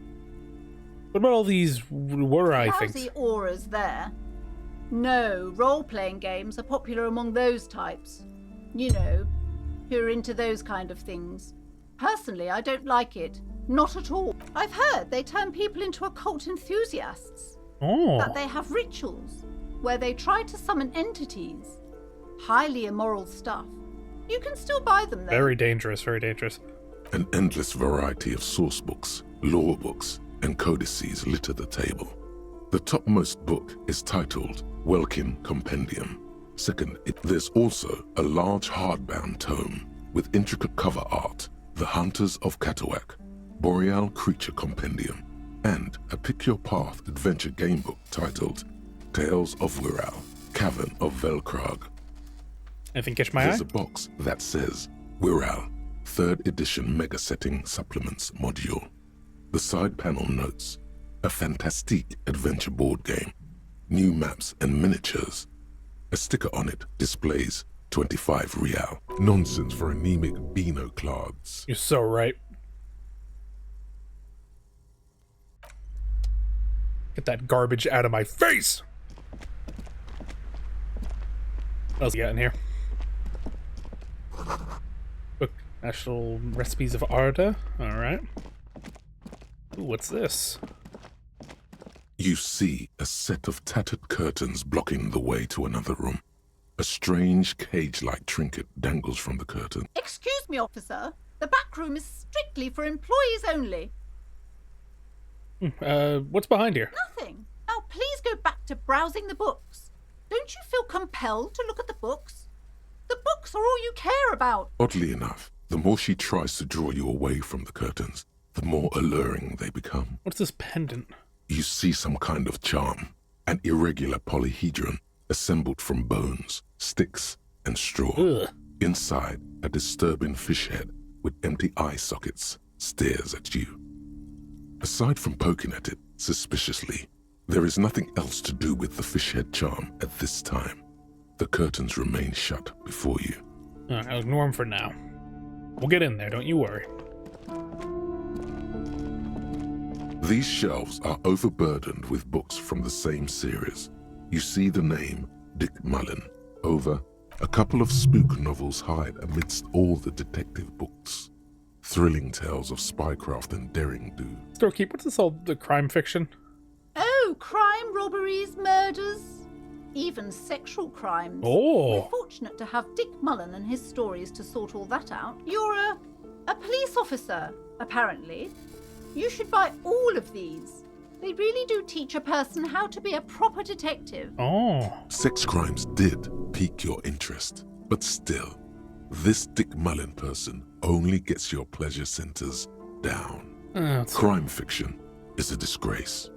What about all these Wurai things? Lousy auras there. No, role-playing games are popular among those types. You know, who are into those kind of things. Personally, I don't like it. Not at all. I've heard they turn people into occult enthusiasts. That they have rituals where they try to summon entities. Highly immoral stuff. You can still buy them though. Very dangerous, very dangerous. An endless variety of source books, lore books, and codices litter the table. The topmost book is titled Welkin Compendium. Second, there's also a large hardbound tome with intricate cover art, The Hunters of Katawak, Boreal Creature Compendium, and a Pick Your Path adventure game book titled Tales of Wirral, Cavern of Velkrag. Anything catch my eye? There's a box that says Wirral, 3rd edition Mega Setting Supplements Module. The side panel notes, a fantastique adventure board game, new maps and miniatures. A sticker on it displays 25 real. Nonsense for anemic Beano-clads. You're so right. Get that garbage out of my face! What else you got in here? Book, National Recipes of Arda. Alright. Ooh, what's this? You see a set of tattered curtains blocking the way to another room. A strange cage-like trinket dangles from the curtain. Excuse me, officer. The back room is strictly for employees only. What's behind here? Nothing. Now please go back to browsing the books. Don't you feel compelled to look at the books? The books are all you care about. Oddly enough, the more she tries to draw you away from the curtains, the more alluring they become. What's this pendant? You see some kind of charm, an irregular polyhedron assembled from bones, sticks, and straw. Ugh. Inside, a disturbing fish head with empty eye sockets stares at you. Aside from poking at it suspiciously, there is nothing else to do with the fish head charm at this time. The curtains remain shut before you. I'll ignore him for now. We'll get in there, don't you worry. These shelves are overburdened with books from the same series. You see the name Dick Mullen over a couple of spook novels hide amidst all the detective books. Thrilling tales of spycraft and daring do. Storekeep, what's this all the crime fiction? Oh, crime, robberies, murders, even sexual crimes. Oh. We're fortunate to have Dick Mullen and his stories to sort all that out. You're a police officer, apparently. You should buy all of these. They really do teach a person how to be a proper detective. Oh. Sex crimes did pique your interest, but still, this Dick Mullen person only gets your pleasure centers down. Crime fiction is a disgrace.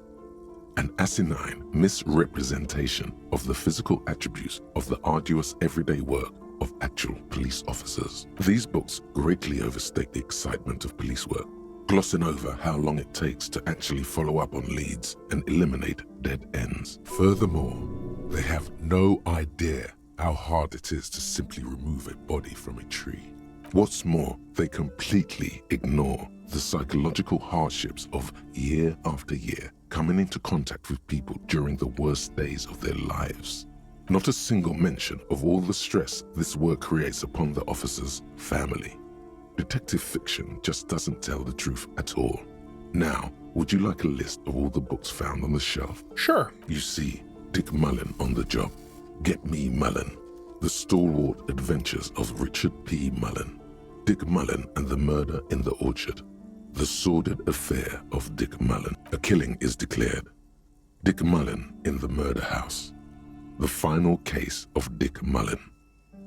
An asinine misrepresentation of the physical attributes of the arduous everyday work of actual police officers. These books greatly overstate the excitement of police work, glossing over how long it takes to actually follow up on leads and eliminate dead ends. Furthermore, they have no idea how hard it is to simply remove a body from a tree. What's more, they completely ignore the psychological hardships of year after year coming into contact with people during the worst days of their lives. Not a single mention of all the stress this work creates upon the officer's family. Detective fiction just doesn't tell the truth at all. Now, would you like a list of all the books found on the shelf? Sure. You see Dick Mullen on the job. Get Me Mullen, The Stalwart Adventures of Richard P. Mullen, Dick Mullen and the Murder in the Orchard, The Sordid Affair of Dick Mullen, A Killing is Declared, Dick Mullen in the Murder House, The Final Case of Dick Mullen,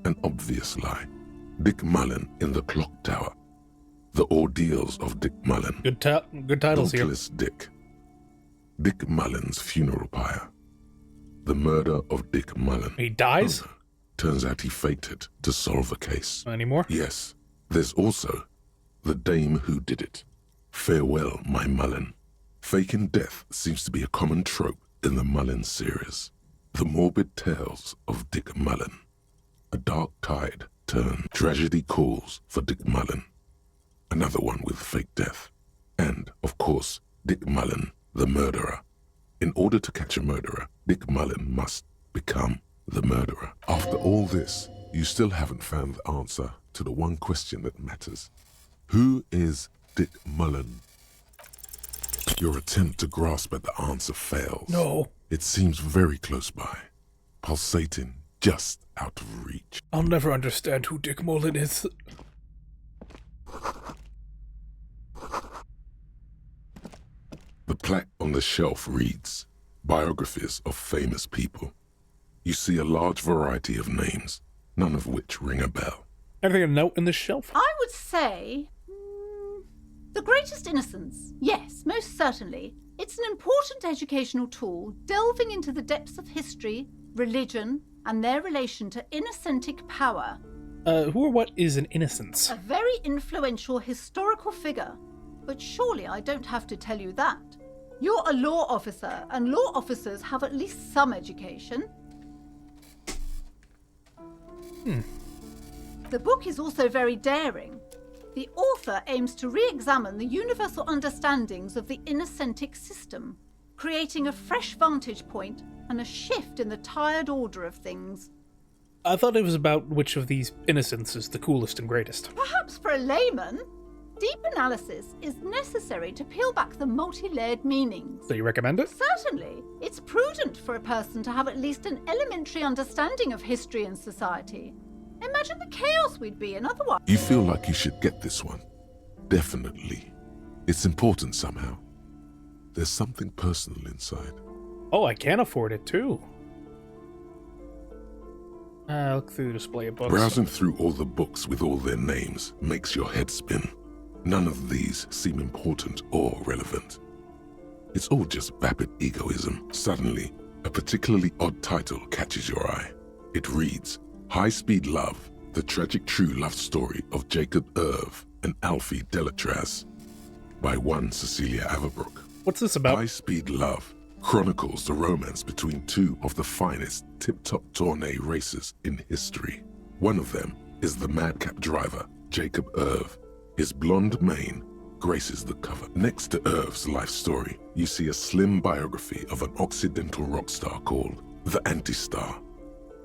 An Obvious Lie, Dick Mullen in the Clock Tower, The Ordeals of Dick Mullen. Good titles here. Dauntless Dick, Dick Mullen's Funeral Pyre, The Murder of Dick Mullen. He dies? Oh, no. Turns out he faked to solve a case. Any more? Yes. There's also The Dame Who Did It. Farewell, My Mullen. Faking death seems to be a common trope in the Mullen series. The Morbid Tales of Dick Mullen. A dark tide turn. Tragedy calls for Dick Mullen. Another one with fake death. And, of course, Dick Mullen, the murderer. In order to catch a murderer, Dick Mullen must become the murderer. After all this, you still haven't found the answer to the one question that matters. Who is Dick Mullen? Your attempt to grasp at the answer fails. No. It seems very close by, pulsating just out of reach. I'll never understand who Dick Mullen is. The plaque on the shelf reads, Biographies of Famous People. You see a large variety of names, none of which ring a bell. Anything to note in this shelf? I would say... The Greatest Innocence. Yes, most certainly. It's an important educational tool delving into the depths of history, religion, and their relation to innocentic power. Who or what is an innocence? A very influential historical figure. But surely I don't have to tell you that. You're a law officer, and law officers have at least some education. The book is also very daring. The author aims to re-examine the universal understandings of the innocentic system, creating a fresh vantage point and a shift in the tired order of things. I thought it was about which of these innocents is the coolest and greatest. Perhaps for a layman, deep analysis is necessary to peel back the multi-layered meanings. So you recommend it? Certainly. It's prudent for a person to have at least an elementary understanding of history and society. Imagine the chaos we'd be in otherwise. You feel like you should get this one. Definitely. It's important somehow. There's something personal inside. Oh, I can afford it too. Look through the display of books. Browsing through all the books with all their names makes your head spin. None of these seem important or relevant. It's all just vapid egoism. Suddenly, a particularly odd title catches your eye. It reads, High-Speed Love, the tragic true love story of Jacob Irv and Alfie Delatraz, by one Cecilia Averbrook. What's this about? High-Speed Love chronicles the romance between two of the finest tip-top tourney racers in history. One of them is the madcap driver, Jacob Irv. His blonde mane graces the cover. Next to Irv's life story, you see a slim biography of an Occidental rock star called the Anti-Star.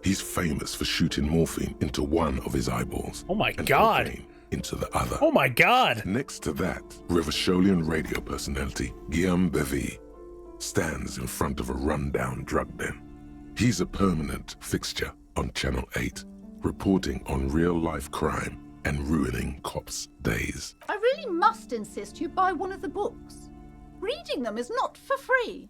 He's famous for shooting morphine into one of his eyeballs. Oh my and God. cocaine into the other. Oh my God. Next to that, Rivasholian radio personality Guillaume Bevy stands in front of a rundown drug den. He's a permanent fixture on Channel 8, reporting on real-life crime and ruining cops' days. I really must insist you buy one of the books. Reading them is not for free.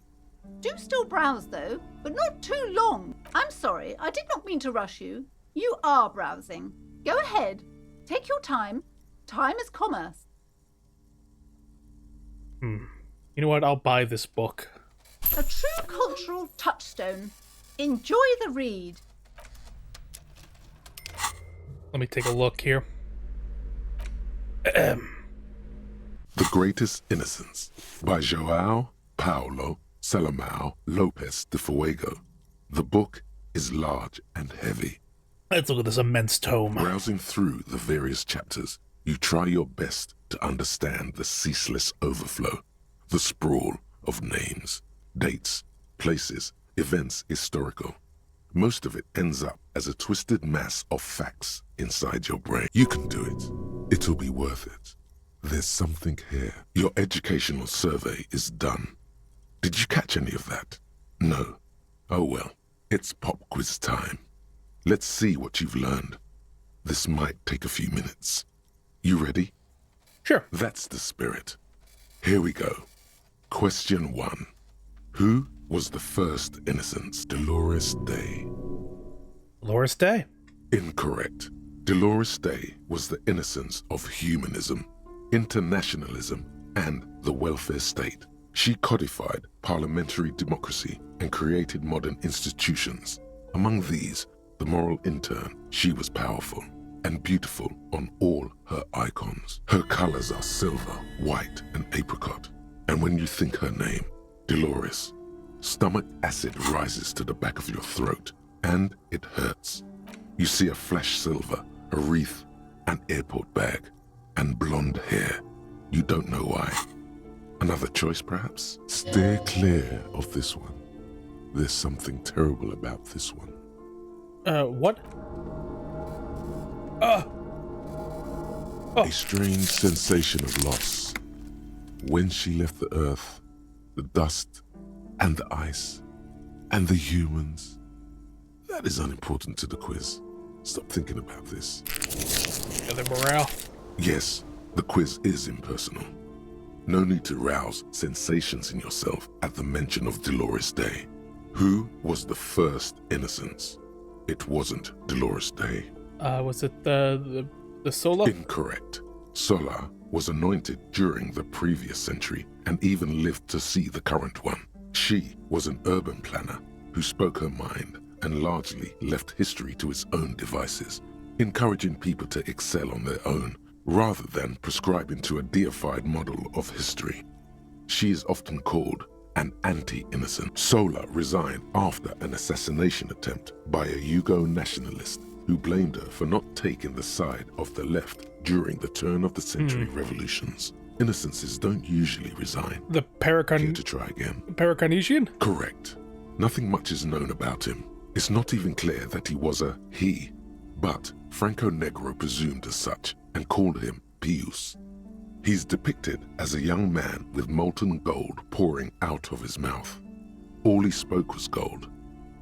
Do still browse though, but not too long. I'm sorry, I did not mean to rush you. You are browsing. Go ahead. Take your time. Time is commerce. You know what? I'll buy this book. A true cultural touchstone. Enjoy the read. Let me take a look here. The Greatest Innocence by João Paulo Salomão Lopes de Fuego. The book is large and heavy. Let's look at this immense tome. Browsing through the various chapters, you try your best to understand the ceaseless overflow, the sprawl of names, dates, places, events historical. Most of it ends up as a twisted mass of facts inside your brain. You can do it. It'll be worth it. There's something here. Your educational survey is done. Did you catch any of that? No. Oh well. It's pop quiz time. Let's see what you've learned. This might take a few minutes. You ready? Sure. That's the spirit. Here we go. Question 1. Who was the first innocence? Dolores Day. Dolores Day. Incorrect. Dolores Day was the innocence of humanism, internationalism, and the welfare state. She codified parliamentary democracy and created modern institutions. Among these, the moral intern, she was powerful and beautiful on all her icons. Her colors are silver, white, and apricot. And when you think her name, Dolores, stomach acid rises to the back of your throat, and it hurts. You see a flash silver, a wreath, an airport bag, and blonde hair. You don't know why. Another choice, perhaps? Steer clear of this one. There's something terrible about this one. What? A strange sensation of loss. When she left the earth, the dust, and the ice, and the humans. That is unimportant to the quiz. Stop thinking about this. The morale. Yes, the quiz is impersonal. No need to rouse sensations in yourself at the mention of Dolores Day. Who was the first innocence? It wasn't Dolores Day. Was it the Sola? Incorrect. Sola was anointed during the previous century and even lived to see the current one. She was an urban planner who spoke her mind and largely left history to its own devices, encouraging people to excel on their own rather than prescribing to a deified model of history. She is often called an anti-innocent. Sola resigned after an assassination attempt by a Yugo nationalist who blamed her for not taking the side of the left during the turn-of-the-century revolutions. Innocences don't usually resign. The Care to try again? Paracarnesian? Correct. Nothing much is known about him. It's not even clear that he was a he, but Franco Negro presumed as such and called him Pius. He's depicted as a young man with molten gold pouring out of his mouth. All he spoke was gold.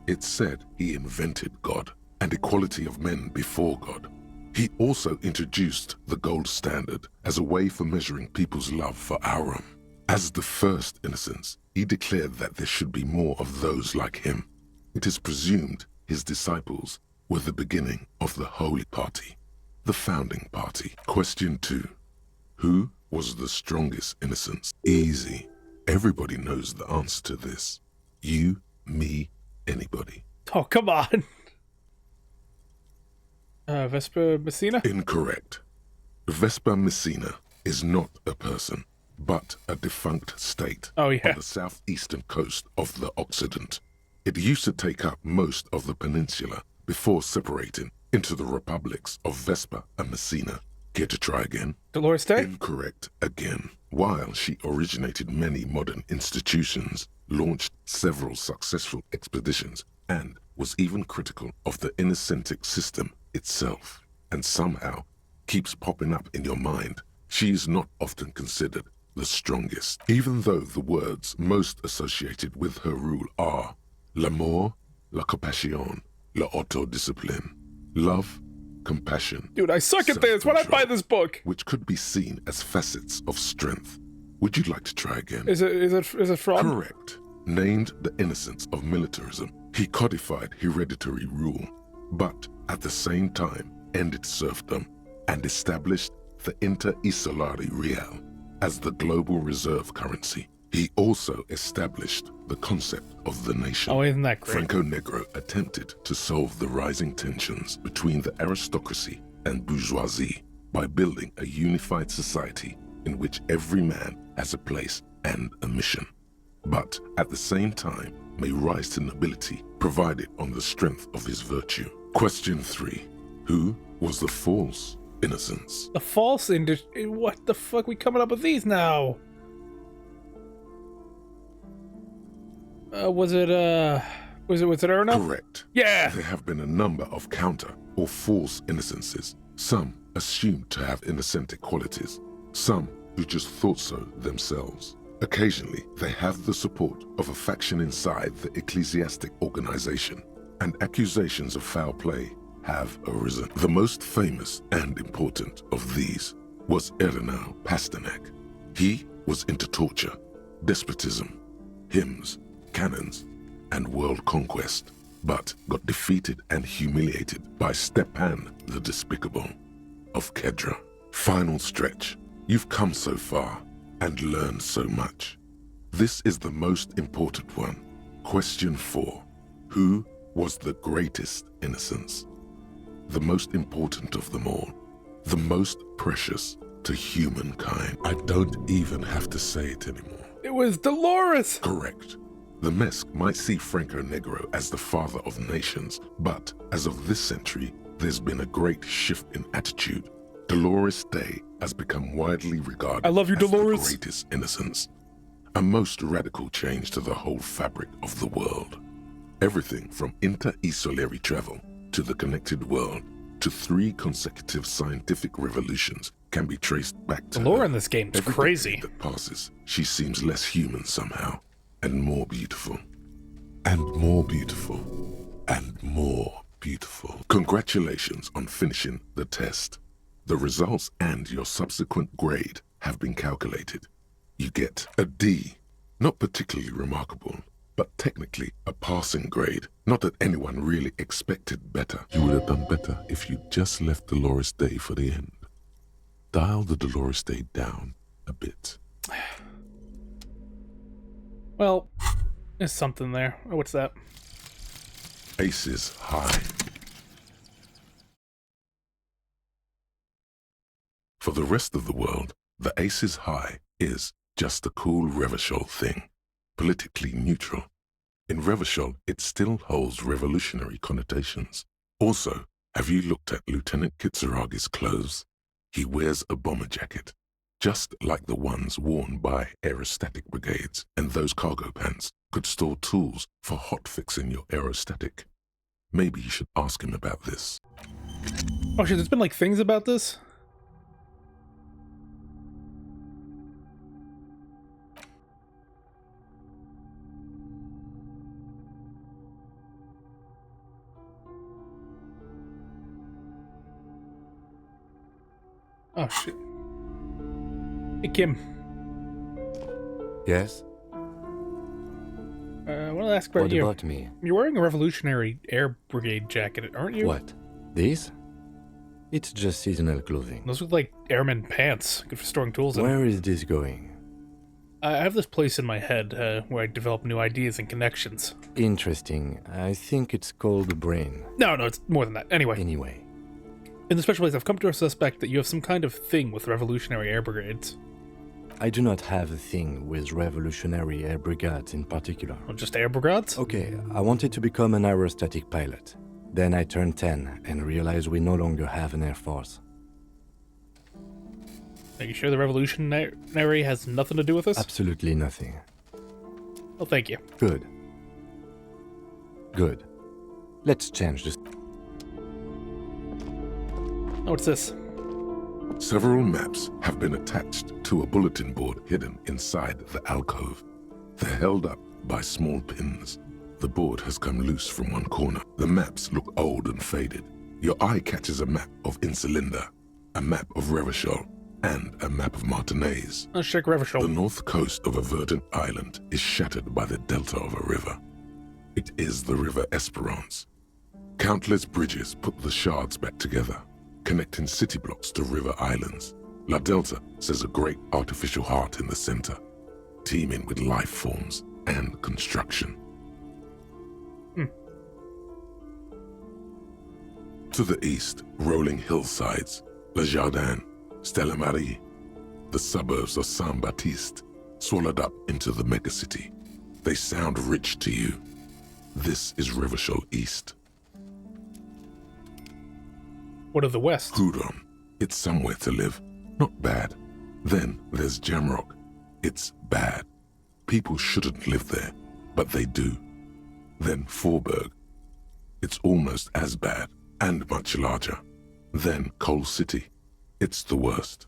It's said he invented God and equality of men before God. He also introduced the gold standard as a way for measuring people's love for Aurum. As the first innocence, he declared that there should be more of those like him. It is presumed his disciples were the beginning of the Holy Party, the founding party. Question 2. Who was the strongest innocence? Easy. Everybody knows the answer to this. You, me, anybody. Oh, come on. Vespa Messina? Incorrect. Vespa Messina is not a person, but a defunct state on the southeastern coast of the Occident. It used to take up most of the peninsula before separating into the republics of Vespa and Messina. Care to try again? Dolores Day? Incorrect again. While she originated many modern institutions, launched several successful expeditions, and was even critical of the Innocentic system itself, and somehow keeps popping up in your mind, she is not often considered the strongest, even though the words most associated with her rule are l'amour, la compassion, la autodiscipline, love, compassion. Dude, I suck at this. Why'd I buy this book? Which could be seen as facets of strength. Would you like to try again? Is it from? Correct. Named the innocence of militarism, he codified hereditary rule, but at the same time ended serfdom and established the Inter-Isolari Real as the global reserve currency. He also established the concept of the nation. Oh, isn't that great? Franco Negro attempted to solve the rising tensions between the aristocracy and bourgeoisie by building a unified society in which every man has a place and a mission, but at the same time may rise to nobility provided on the strength of his virtue. Question 3. Who was the false innocence? The false what the fuck? We coming up with these now? Was it Erna? Correct. Yeah. There have been a number of counter or false innocences. Some assumed to have innocentic qualities. Some who just thought so themselves. Occasionally, they have the support of a faction inside the ecclesiastic organization. and accusations of foul play have arisen. The most famous and important of these was Ernau Pasternak. He was into torture, despotism, hymns, cannons, and world conquest, but got defeated and humiliated by Stepan the Despicable of Kedra. Final stretch. You've come so far and learned so much. This is the most important one. Question 4. Who was the greatest innocence? The most important of them all. The most precious to humankind. I don't even have to say it anymore. It was Dolores! Correct. The Mesk might see Franco Negro as the father of nations, but as of this century, there's been a great shift in attitude. Dolores Day has become widely regarded I love you, as Dolores. the greatest innocence. A most radical change to the whole fabric of the world. Everything from inter-esolary travel to the connected world to 3 consecutive scientific revolutions can be traced back to The lore her. in this game is Every crazy. decade that passes, she seems less human somehow, and more beautiful, and more beautiful, and more beautiful. Congratulations on finishing the test. The results and your subsequent grade have been calculated. You get a D, not particularly remarkable, but technically a passing grade. Not that anyone really expected better. You would have done better if you just left Dolores Day for the end. Dial the Dolores Day down a bit. Well, there's something there. Oh, what's that? Aces high. For the rest of the world, the Aces High is just a cool Revachol thing, politically neutral. In Revachol, it still holds revolutionary connotations. Also, have you looked at Lieutenant Kitsuragi's clothes? He wears a bomber jacket, just like the ones worn by aerostatic brigades, and those cargo pants could store tools for hotfixing your aerostatic. Maybe you should ask him about this. Oh shit, there's been like things about this? Oh shit. Hey Kim, Yes? I want to ask about What you. about me? You're wearing a Revolutionary Air Brigade jacket, aren't you? What? This? It's just seasonal clothing. Those look like airman pants, good for storing tools in. Where is this going? I have this place in my head where I develop new ideas and connections. Interesting. I think it's called the brain. No, it's more than that. Anyway, Anyway, in the special place, I've come to suspect that you have some kind of thing with Revolutionary Air Brigades. I do not have a thing with Revolutionary Air Brigades in particular. Or just air brigades? Okay, I wanted to become an aerostatic pilot. Then I turned 10 and realized we no longer have an air force. Are you sure the Revolutionary has nothing to do with this? Absolutely nothing. Well, thank you. Good. Good. Let's change this. Oh, what's this? Several maps have been attached to a bulletin board hidden inside the alcove. They're held up by small pins. The board has come loose from one corner. The maps look old and faded. Your eye catches a map of Insulinda, a map of Revachol, and a map of Martinez. Let's check Revachol. The north coast of a verdant island is shattered by the delta of a river. It is the River Esperance. Countless bridges put the shards back together, connecting city blocks to river islands. La Delta says a great artificial heart in the center, teeming with life forms and construction. To the east, rolling hillsides, Le Jardin, Stella Marie, the suburbs of Saint-Baptiste, swallowed up into the megacity. They sound rich to you. This is Revachol East. What of the west? Houdon, it's somewhere to live. Not bad. Then there's Jamrock. It's bad. People shouldn't live there, but they do. Then Forberg. It's almost as bad, and much larger. Then Coal City. It's the worst.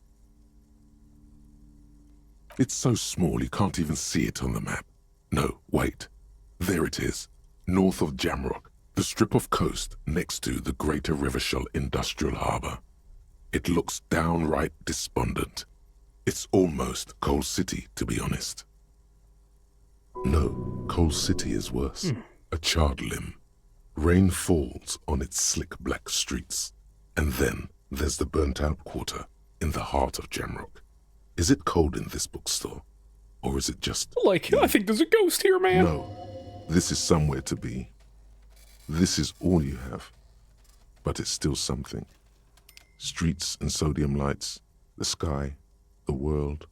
It's so small you can't even see it on the map. No, wait. There it is, north of Jamrock, The strip of coast next to the Greater Revachol Industrial Harbour. It looks downright despondent. It's almost Coal City, to be honest. No, Coal City is worse. A charred limb. Rain falls on its slick black streets. And then there's the burnt-out quarter in the heart of Jamrock. Is it cold in this bookstore? Or is it just... Like, I think there's a ghost here, man. No, this is somewhere to be. This is all you have. But it's still something. Streets and sodium lights, the sky, the world.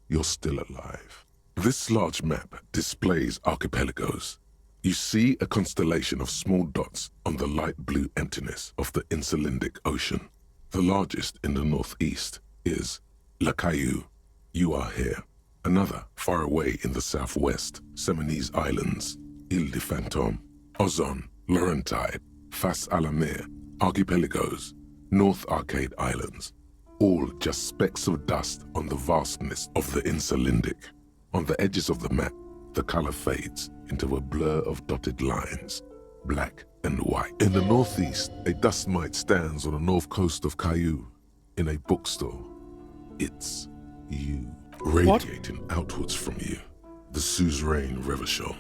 You're still alive. This large map displays archipelagos. You see a constellation of small dots on the light blue emptiness of the Insulindic Ocean. The largest in the northeast is La Caillou. You are here. Another far away in the southwest, Seminese Islands, Ile de Fantôme, Ozon, Laurentide, Fas à la Mer, archipelagos, North Arcade Islands, all just specks of dust on the vastness of the Insulindic. On the edges of the map, the color fades into a blur of dotted lines, black and white. In the northeast, a dust mite stands on the north coast of Caillou, in a bookstore. It's you. Radiating outwards from you, the suzerain Revachol.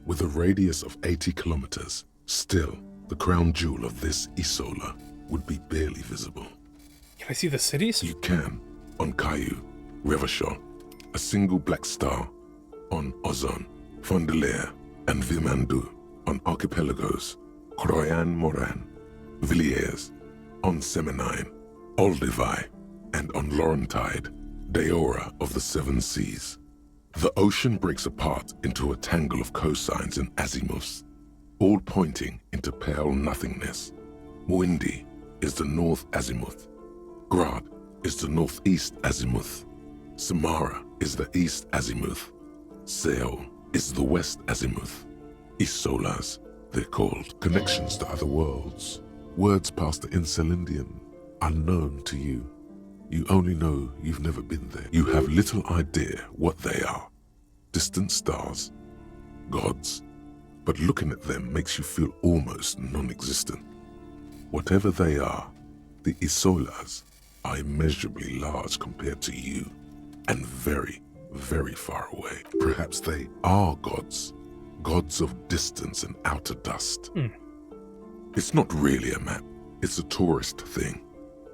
With a radius of 80 kilometers, still, the crown jewel of this Isola would be barely visible. Can I see the cities? You can, on Caillou, Revachol, a single black star, on Ozon, Fondelier, and Vilmandu, on archipelagos, Croyan-Moran, Villiers, on Seminine, Olduvai, and on Laurentide, Deora of the Seven Seas. The ocean breaks apart into a tangle of cosines and azimuths, all pointing into pale nothingness. Mwindi is the north azimuth. Grad is the northeast azimuth. Samara is the east azimuth. Seol is the west azimuth. Isolas, they're called. Connections to other worlds. Words past the Insulindian, unknown to you. You only know you've never been there. You have little idea what they are. Distant stars, gods, but looking at them makes you feel almost non-existent. Whatever they are, the Isolas are immeasurably large compared to you, and very, very far away. Perhaps they are gods, gods of distance and outer dust. It's not really a map, it's a tourist thing.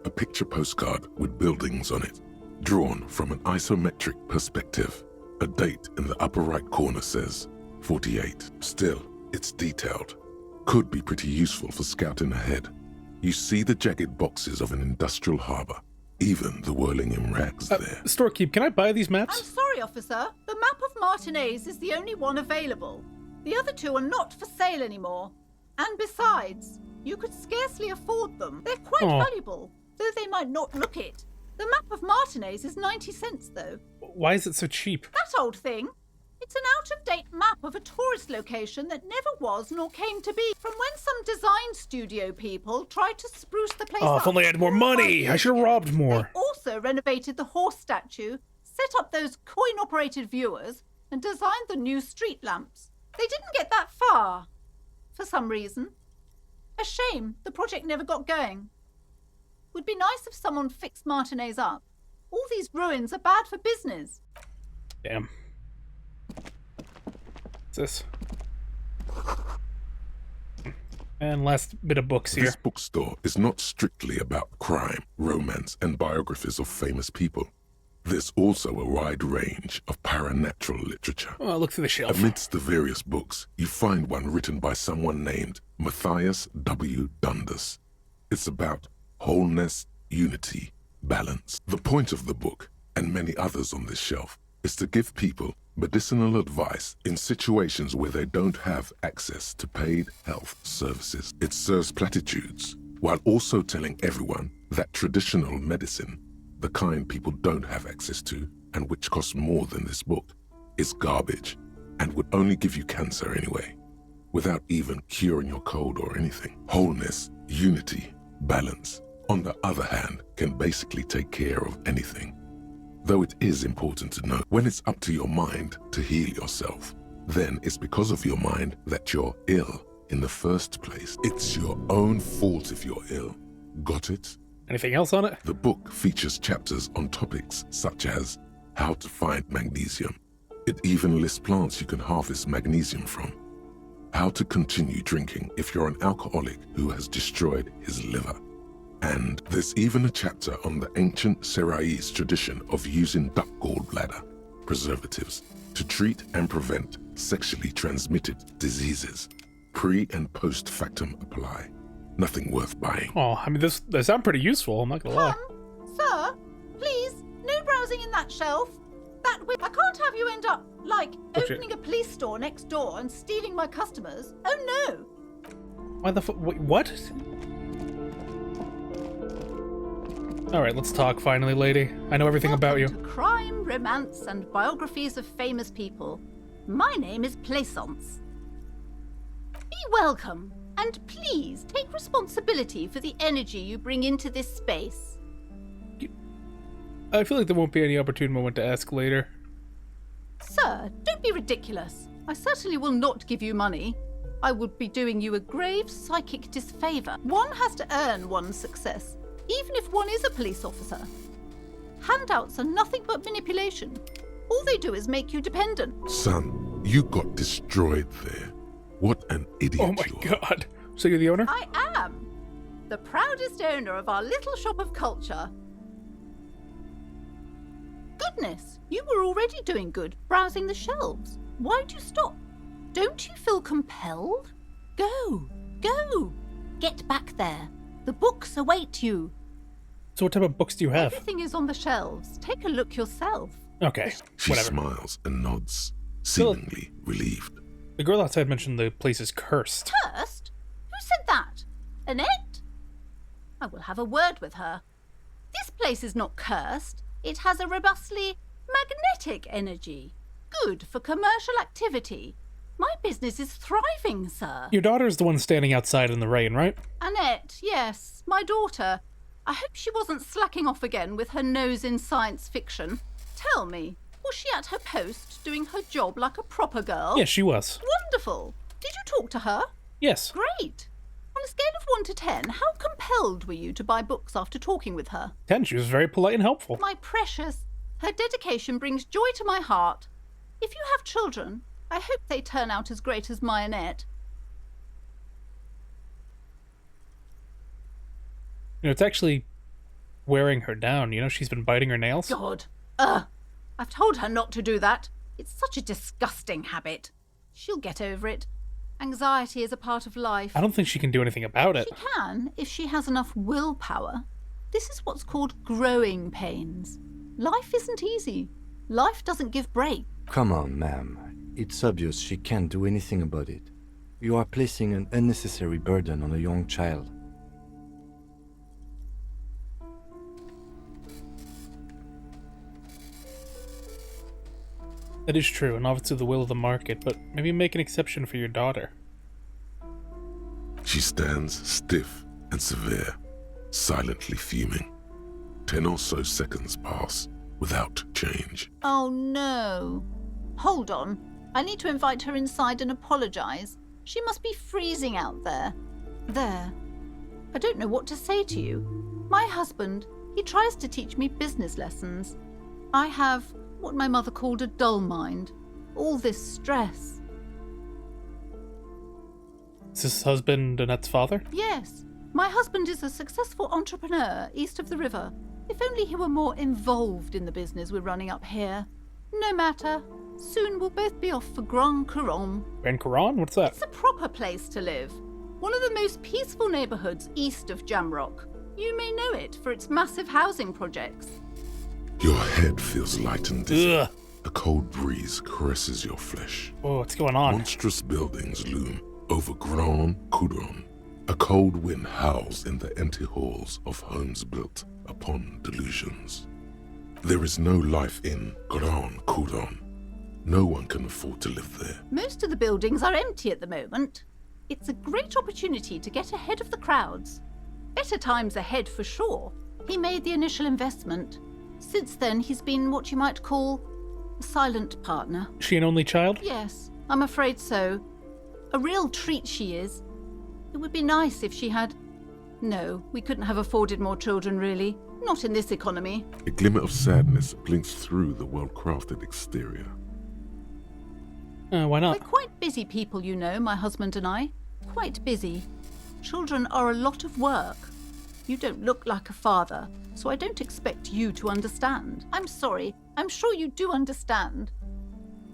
A picture postcard with buildings on it, drawn from an isometric perspective. A date in the upper right corner says 48. Still, it's detailed. Could be pretty useful for scouting ahead. You see the jagged boxes of an industrial harbor, even the whirling in rags there. Storekeep, can I buy these I'm maps? sorry, officer. The map of Martinez is the only one available. The other two are not for sale anymore. And besides, you could scarcely afford them. They're quite valuable, though they might not look it. The map of Martinez is 90 cents, though. Why is it so cheap? That old thing. It's an out-of-date map of a tourist location that never was nor came to be. From when some design studio people tried to spruce the place Oh, up. if only I had more money! I should have robbed more. They also renovated the horse statue, set up those coin-operated viewers, and designed the new street lamps. They didn't get that far, for some reason. A shame the project never got going. Would be nice if someone fixed Martinez up. All these ruins are bad for business. Damn. What's this? And last bit of books here. This bookstore is not strictly about crime, romance, and biographies of famous people. There's also a wide range of paranatural literature. Oh, look through the shelf. Amidst the various books, you find one written by someone named Matthias W. Dundas. It's about wholeness, unity, balance. The point of the book, and many others on this shelf, is to give people medicinal advice in situations where they don't have access to paid health services. It serves platitudes, while also telling everyone that traditional medicine, the kind people don't have access to, and which costs more than this book, is garbage, and would only give you cancer anyway, without even curing your cold or anything. Wholeness, unity, balance, on the other hand, can basically take care of anything. Though it is important to know, when it's up to your mind to heal yourself, then it's because of your mind that you're ill in the first place. It's your own fault if you're ill. Got it? Anything else on it? The book features chapters on topics such as how to find magnesium. It even lists plants you can harvest magnesium from. How to continue drinking if you're an alcoholic who has destroyed his liver. And there's even a chapter on the ancient Seraïs tradition of using duck gallbladder preservatives to treat and prevent sexually transmitted diseases. Pre and post factum apply. Nothing worth buying. Oh, I mean, they sound pretty useful, I'm not gonna lie. Sir, please, no browsing in that shelf. I can't have you end up, like, opening a police store next door and stealing my customers. Oh no! Why the wait, what? Alright, let's talk finally, lady. I know everything about you. Welcome to crime, romance, and biographies of famous people. My name is Plaisance. Be welcome, and please take responsibility for the energy you bring into this space. I feel like there won't be any opportune moment to ask later. Sir, don't be ridiculous. I certainly will not give you money. I would be doing you a grave psychic disfavour. One has to earn one's success, even if one is a police officer. Handouts are nothing but manipulation. All they do is make you dependent. Son, you got destroyed there. What an idiot Oh my you are. god. So you're the owner? I am the proudest owner of our little shop of culture. Goodness, you were already doing good, browsing the shelves. Why'd you stop? Don't you feel compelled? Go, go. Get back there. The books await you. So what type of books do you have? Everything is on the shelves. Take a look yourself. Okay, She whatever. smiles and nods, seemingly relieved. The girl outside mentioned the place is cursed. Cursed? Who said that? Annette? I will have a word with her. This place is not cursed. It has a robustly magnetic energy. Good for commercial activity. My business is thriving, sir. Your daughter's the one standing outside in the rain, right? Annette, yes, my daughter. I hope she wasn't slacking off again with her nose in science fiction. Tell me, was she at her post doing her job like a proper girl? Yes, she was. Wonderful. Did you talk to her? Yes. Great. On a scale of 1 to 10, how compelled were you to buy books after talking with her? 10, she was very polite and helpful. My precious, her dedication brings joy to my heart. If you have children, I hope they turn out as great as my Annette. You know, it's actually wearing her down. You know, she's been biting her nails. God. I've told her not to do that. It's such a disgusting habit. She'll get over it. Anxiety is a part of life. I don't think she can do anything about it. She can, if she has enough willpower. This is what's called growing pains. Life isn't easy. Life doesn't give breaks. Come on, ma'am. It's obvious she can't do anything about it. You are placing an unnecessary burden on a young child. That is true, and obviously the will of the market, but maybe make an exception for your daughter. She stands stiff and severe, silently fuming. 10 or so seconds pass without change. Oh no. Hold on. I need to invite her inside and apologize. She must be freezing out there. There. I don't know what to say to you. My husband, he tries to teach me business lessons. I have what my mother called a dull mind. All this stress. Is this husband Annette's father? Yes. My husband is a successful entrepreneur east of the river. If only he were more involved in the business we're running up here. No matter. Soon we'll both be off for Grand Couronne. Grand Couronne? What's that? It's a proper place to live. One of the most peaceful neighbourhoods east of Jamrock. You may know it for its massive housing projects. Your head feels light and dizzy. Ugh. A cold breeze caresses your flesh. Oh, what's going on? Monstrous buildings loom over Grand Couronne. A cold wind howls in the empty halls of homes built upon delusions. There is no life in Grand Couronne. No one can afford to live there. Most of the buildings are empty at the moment. It's a great opportunity to get ahead of the crowds. Better times ahead for sure. He made the initial investment. Since then, he's been what you might call a silent partner. Is she an only child? Yes, I'm afraid so. A real treat she is. It would be nice if she had... No, we couldn't have afforded more children, really. Not in this economy. A glimmer of sadness blinks through the well-crafted exterior. Why We're not? quite busy people, you know, my husband and I. Quite busy. Children are a lot of work. You don't look like a father, so I don't expect you to understand. I'm sorry. I'm sure you do understand.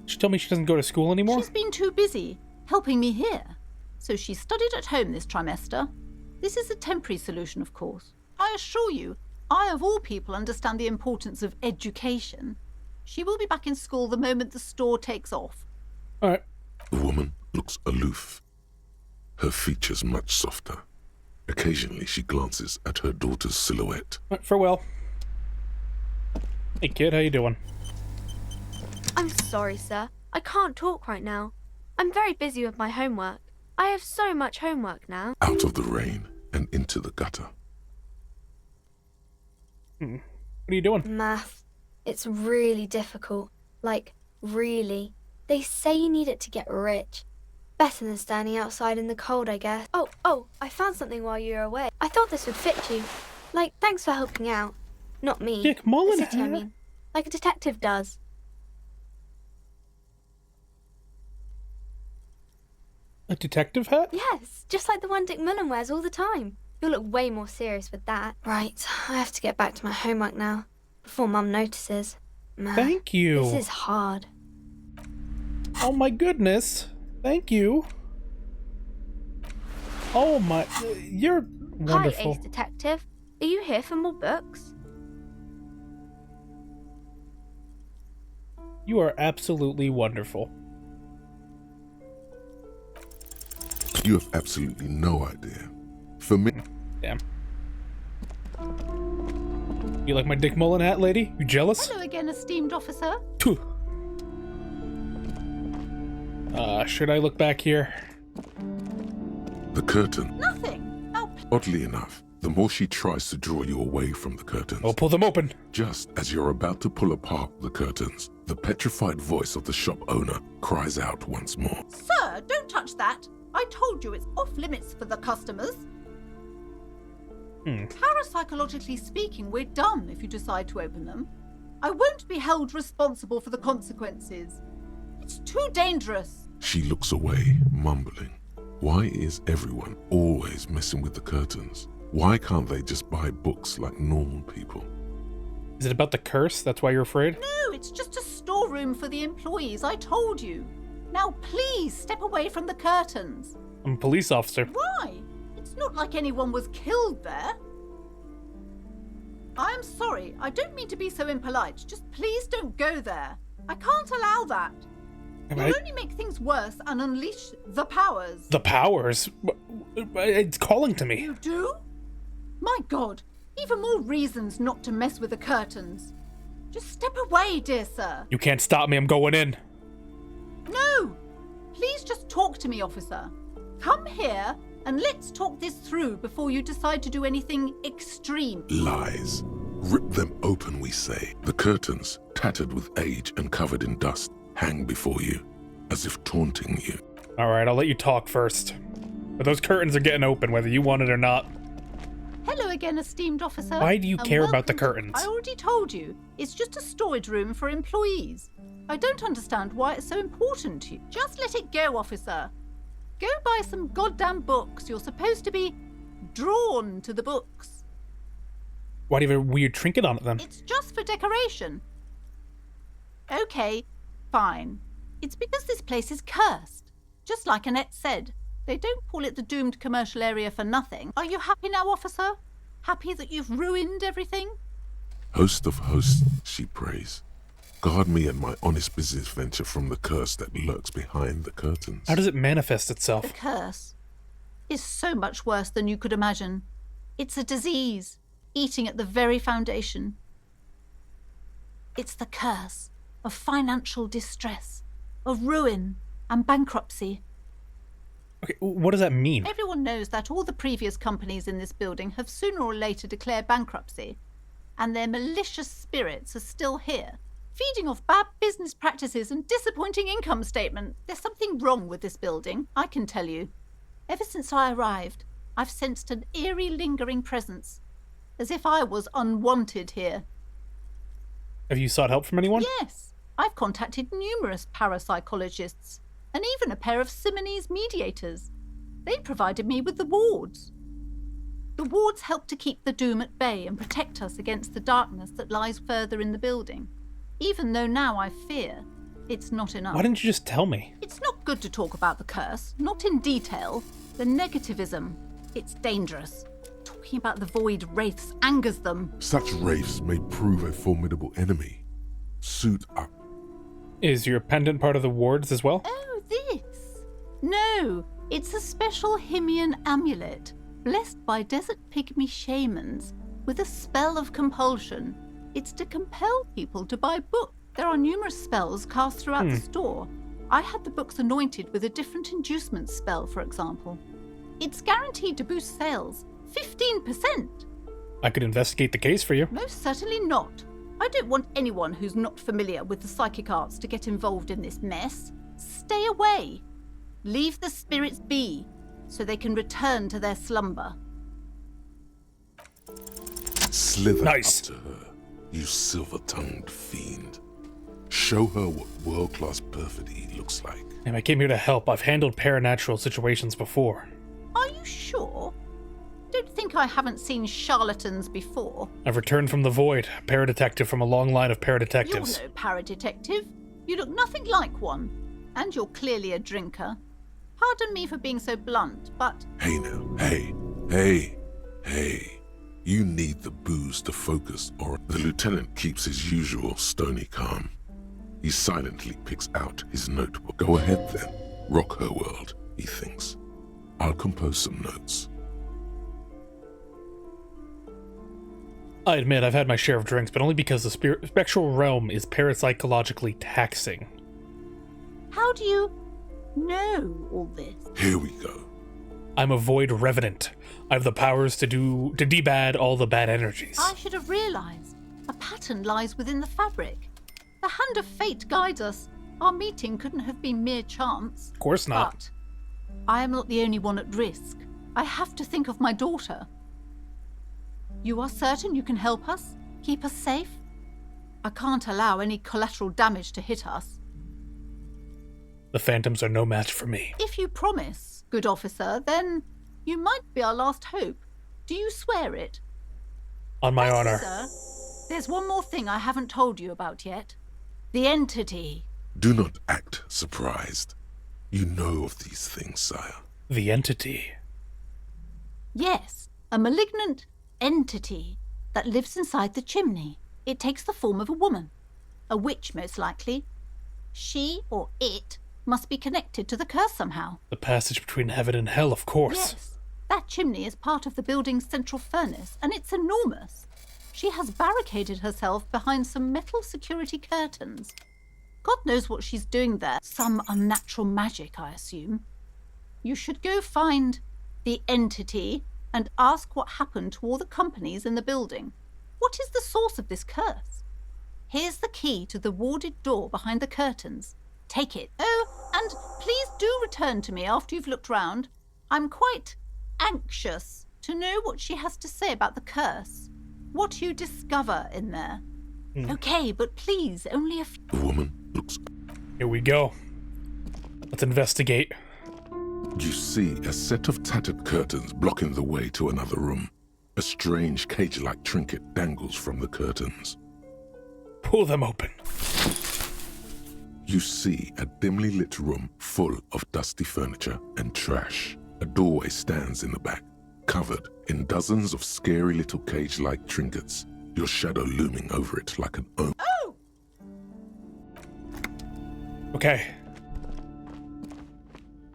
She told me she doesn't go to school anymore? She's been too busy helping me here. So she studied at home this trimester. This is a temporary solution, of course. I assure you, I of all people understand the importance of education. She will be back in school the moment the store takes off. All right. The woman looks aloof, her features much softer. Occasionally she glances at her daughter's silhouette. All right, farewell. Hey kid, how you doing? I'm sorry, sir. I can't talk right now. I'm very busy with my homework. I have so much homework now. Out of the rain and into the gutter. What are you doing? Math. It's really difficult. Like, really. They say you need it to get rich. Better than standing outside in the cold, I guess. Oh, I found something while you were away. I thought this would fit you. Like, thanks for helping out. Not me. Dick Mullen The city, I hat? mean. Like a detective does. A detective hat? Yes, just like the one Dick Mullen wears all the time. You'll look way more serious with that. Right, I have to get back to my homework now, before Mum notices. Man, Thank you. This is hard. Oh my goodness. Thank you. Oh my... You're wonderful. Hi, Ace Detective. Are you here for more books? You are absolutely wonderful. You have absolutely no idea. For me, Damn. You like my Dick Mullen hat, lady? You jealous? Hello again, esteemed officer. Phew. Should I look back here? the curtain. Nothing. Oh, Oddly enough, the more she tries to draw you away from the curtains, I'll pull them open. just as you're about to pull apart the curtains, the petrified voice of the shop owner cries out once more. sir, don't touch that. I told you it's off limits for the customers. Parapsychologically speaking, we're done if you decide to open them. I won't be held responsible for the consequences. It's too dangerous. She looks away, mumbling. Why is everyone always messing with the curtains? Why can't they just buy books like normal people? Is it about the curse? That's why you're afraid? No, it's just a storeroom for the employees, I told you. Now please step away from the curtains. I'm a police officer. Why? It's not like anyone was killed there. I am sorry, I don't mean to be so impolite. Just please don't go there. I can't allow that. You'll only make things worse and unleash the powers. The powers? It's calling to me. You do? My God, even more reasons not to mess with the curtains. Just step away, dear sir. You can't stop me. I'm going in. No! Please just talk to me, officer. Come here and let's talk this through before you decide to do anything extreme. Lies. Rip them open, we say. The curtains, tattered with age and covered in dust, hang before you, as if taunting you. All right, I'll let you talk first. But those curtains are getting open, whether you want it or not. Hello again, esteemed officer. Why do you and care about the welcome curtains? I already told you. It's just a storage room for employees. I don't understand why it's so important to you. Just let it go, officer. Go buy some goddamn books. You're supposed to be drawn to the books. Why do you have a weird trinket on it then? It's just for decoration. Okay, fine. It's because this place is cursed. Just like Annette said, they don't call it the doomed commercial area for nothing. Are you happy now, officer? Happy that you've ruined everything? Host of hosts, she prays. Guard me and my honest business venture from the curse that lurks behind the curtains. How does it manifest The itself? curse is so much worse than you could imagine. It's a disease, eating at the very foundation. It's the curse of financial distress, of ruin and bankruptcy. Okay, what does that mean? Everyone knows that all the previous companies in this building have sooner or later declared bankruptcy, and their malicious spirits are still here, feeding off bad business practices and disappointing income statement. There's something wrong with this building, I can tell you. Ever since I arrived, I've sensed an eerie, lingering presence, as if I was unwanted here. Have you sought help from anyone? Yes, I've contacted numerous parapsychologists, and even a pair of Simonese mediators. They provided me with the wards. The wards help to keep the doom at bay and protect us against the darkness that lies further in the building. Even though now I fear, it's not enough. Why didn't you just tell me? It's not good to talk about the curse, not in detail. The negativism, it's dangerous. Talking about the void wraiths angers them. Such wraiths may prove a formidable enemy. Suit up. Is your pendant part of the wards as well? Oh, this? No, it's a special Himian amulet, blessed by desert pygmy shamans with a spell of compulsion. It's to compel people to buy books. There are numerous spells cast throughout the store. I had the books anointed with a different inducement spell, for example. It's guaranteed to boost sales 15%. I could investigate the case for you. Most certainly not. I don't want anyone who's not familiar with the psychic arts to get involved in this mess. Stay away. Leave the spirits be, so they can return to their slumber. Slither Nice. up to her, you silver-tongued fiend. Show her what world-class perfidy looks like. And I came here to help. I've handled paranatural situations before. Are you sure? Don't think I haven't seen charlatans before. I've returned from the void, a paradetective from a long line of You're paradetectives. no paradetective. You look nothing like one. And you're clearly a drinker. Pardon me for being so blunt, but... Hey now, hey. You need the booze to focus, or the lieutenant keeps his usual stony calm. He silently picks out his notebook. Go ahead then. Rock her world, he thinks. I'll compose some notes. I admit I've had my share of drinks, but only because the spectral realm is parapsychologically taxing. How do you know all this? Here we go. I'm a void revenant. I have the powers to debad all the bad energies. I should have realized. A pattern lies within the fabric. The hand of fate guides us. Our meeting couldn't have been mere chance. Of course not. But I am not the only one at risk. I have to think of my daughter. You are certain you can help us? Keep us safe? I can't allow any collateral damage to hit us. The phantoms are no match for me. If you promise, good officer, then you might be our last hope. Do you swear it? On my honor. Sir, there's one more thing I haven't told you about yet. The entity. Do not act surprised. You know of these things, sire. The entity. Yes, a malignant entity that lives inside the chimney. It takes the form of a woman. A witch, most likely. She, or it, must be connected to the curse somehow. The passage between heaven and hell, of course. Yes. That chimney is part of the building's central furnace, and it's enormous. She has barricaded herself behind some metal security curtains. God knows what she's doing there. Some unnatural magic, I assume. You should go find the entity and ask what happened to all the companies in the building. What is the source of this curse? Here's the key to the warded door behind the curtains. Take it. Oh, and please do return to me after you've looked round. I'm quite anxious to know what she has to say about the curse. What you discover in there. Okay, but please, only a few... The woman looks... Here we go. Let's investigate. You see a set of tattered curtains blocking the way to another room. A strange cage-like trinket dangles from the curtains. Pull them open. You see a dimly lit room full of dusty furniture and trash. A doorway stands in the back, covered in dozens of scary little cage-like trinkets, your shadow looming over it like an omen. Oh! Okay.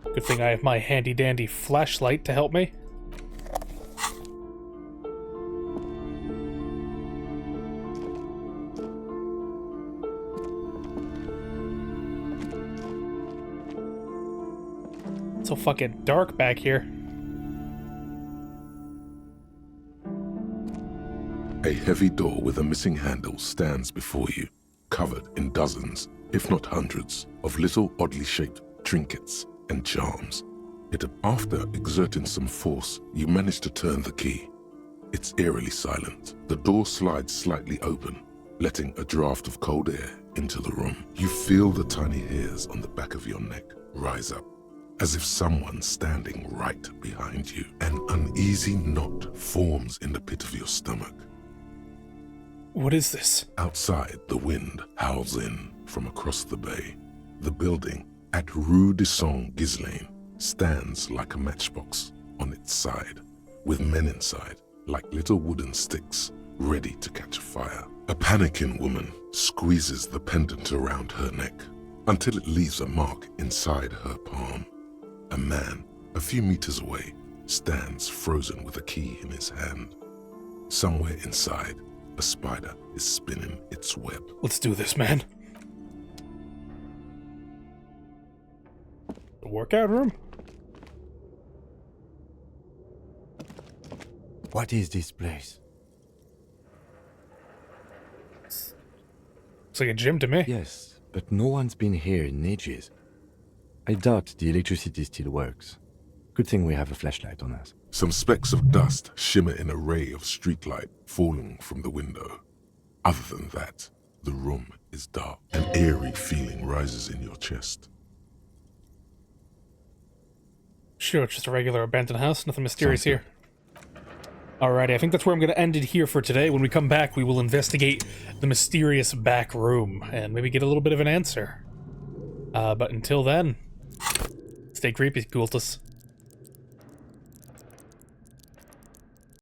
Good thing I have my handy-dandy flashlight to help me. It's so fucking dark back here. A heavy door with a missing handle stands before you, covered in dozens, if not hundreds, of little oddly shaped trinkets and charms. Yet after exerting some force, you manage to turn the key. It's eerily silent. The door slides slightly open, letting a draft of cold air into the room. You feel the tiny hairs on the back of your neck rise up, as if someone's standing right behind you. An uneasy knot forms in the pit of your stomach. What is this? Outside, the wind howls in from across the bay. The building at Rue de Saint-Ghislain stands like a matchbox on its side, with men inside like little wooden sticks ready to catch fire. A panicking woman squeezes the pendant around her neck until it leaves a mark inside her palm. A man, a few meters away, stands frozen with a key in his hand. Somewhere inside, a spider is spinning its web. Let's do this, man. The workout room? What is this place? Looks like a gym to me. Yes, but no one's been here in ages. I doubt the electricity still works. Good thing we have a flashlight on us. Some specks of dust shimmer in a ray of streetlight falling from the window. Other than that, the room is dark. An eerie feeling rises in your chest. Sure, it's just a regular abandoned house. Nothing mysterious here. Alrighty, I think that's where I'm going to end it here for today. When we come back, we will investigate the mysterious back room and maybe get a little bit of an answer. But until then, stay creepy, cultists.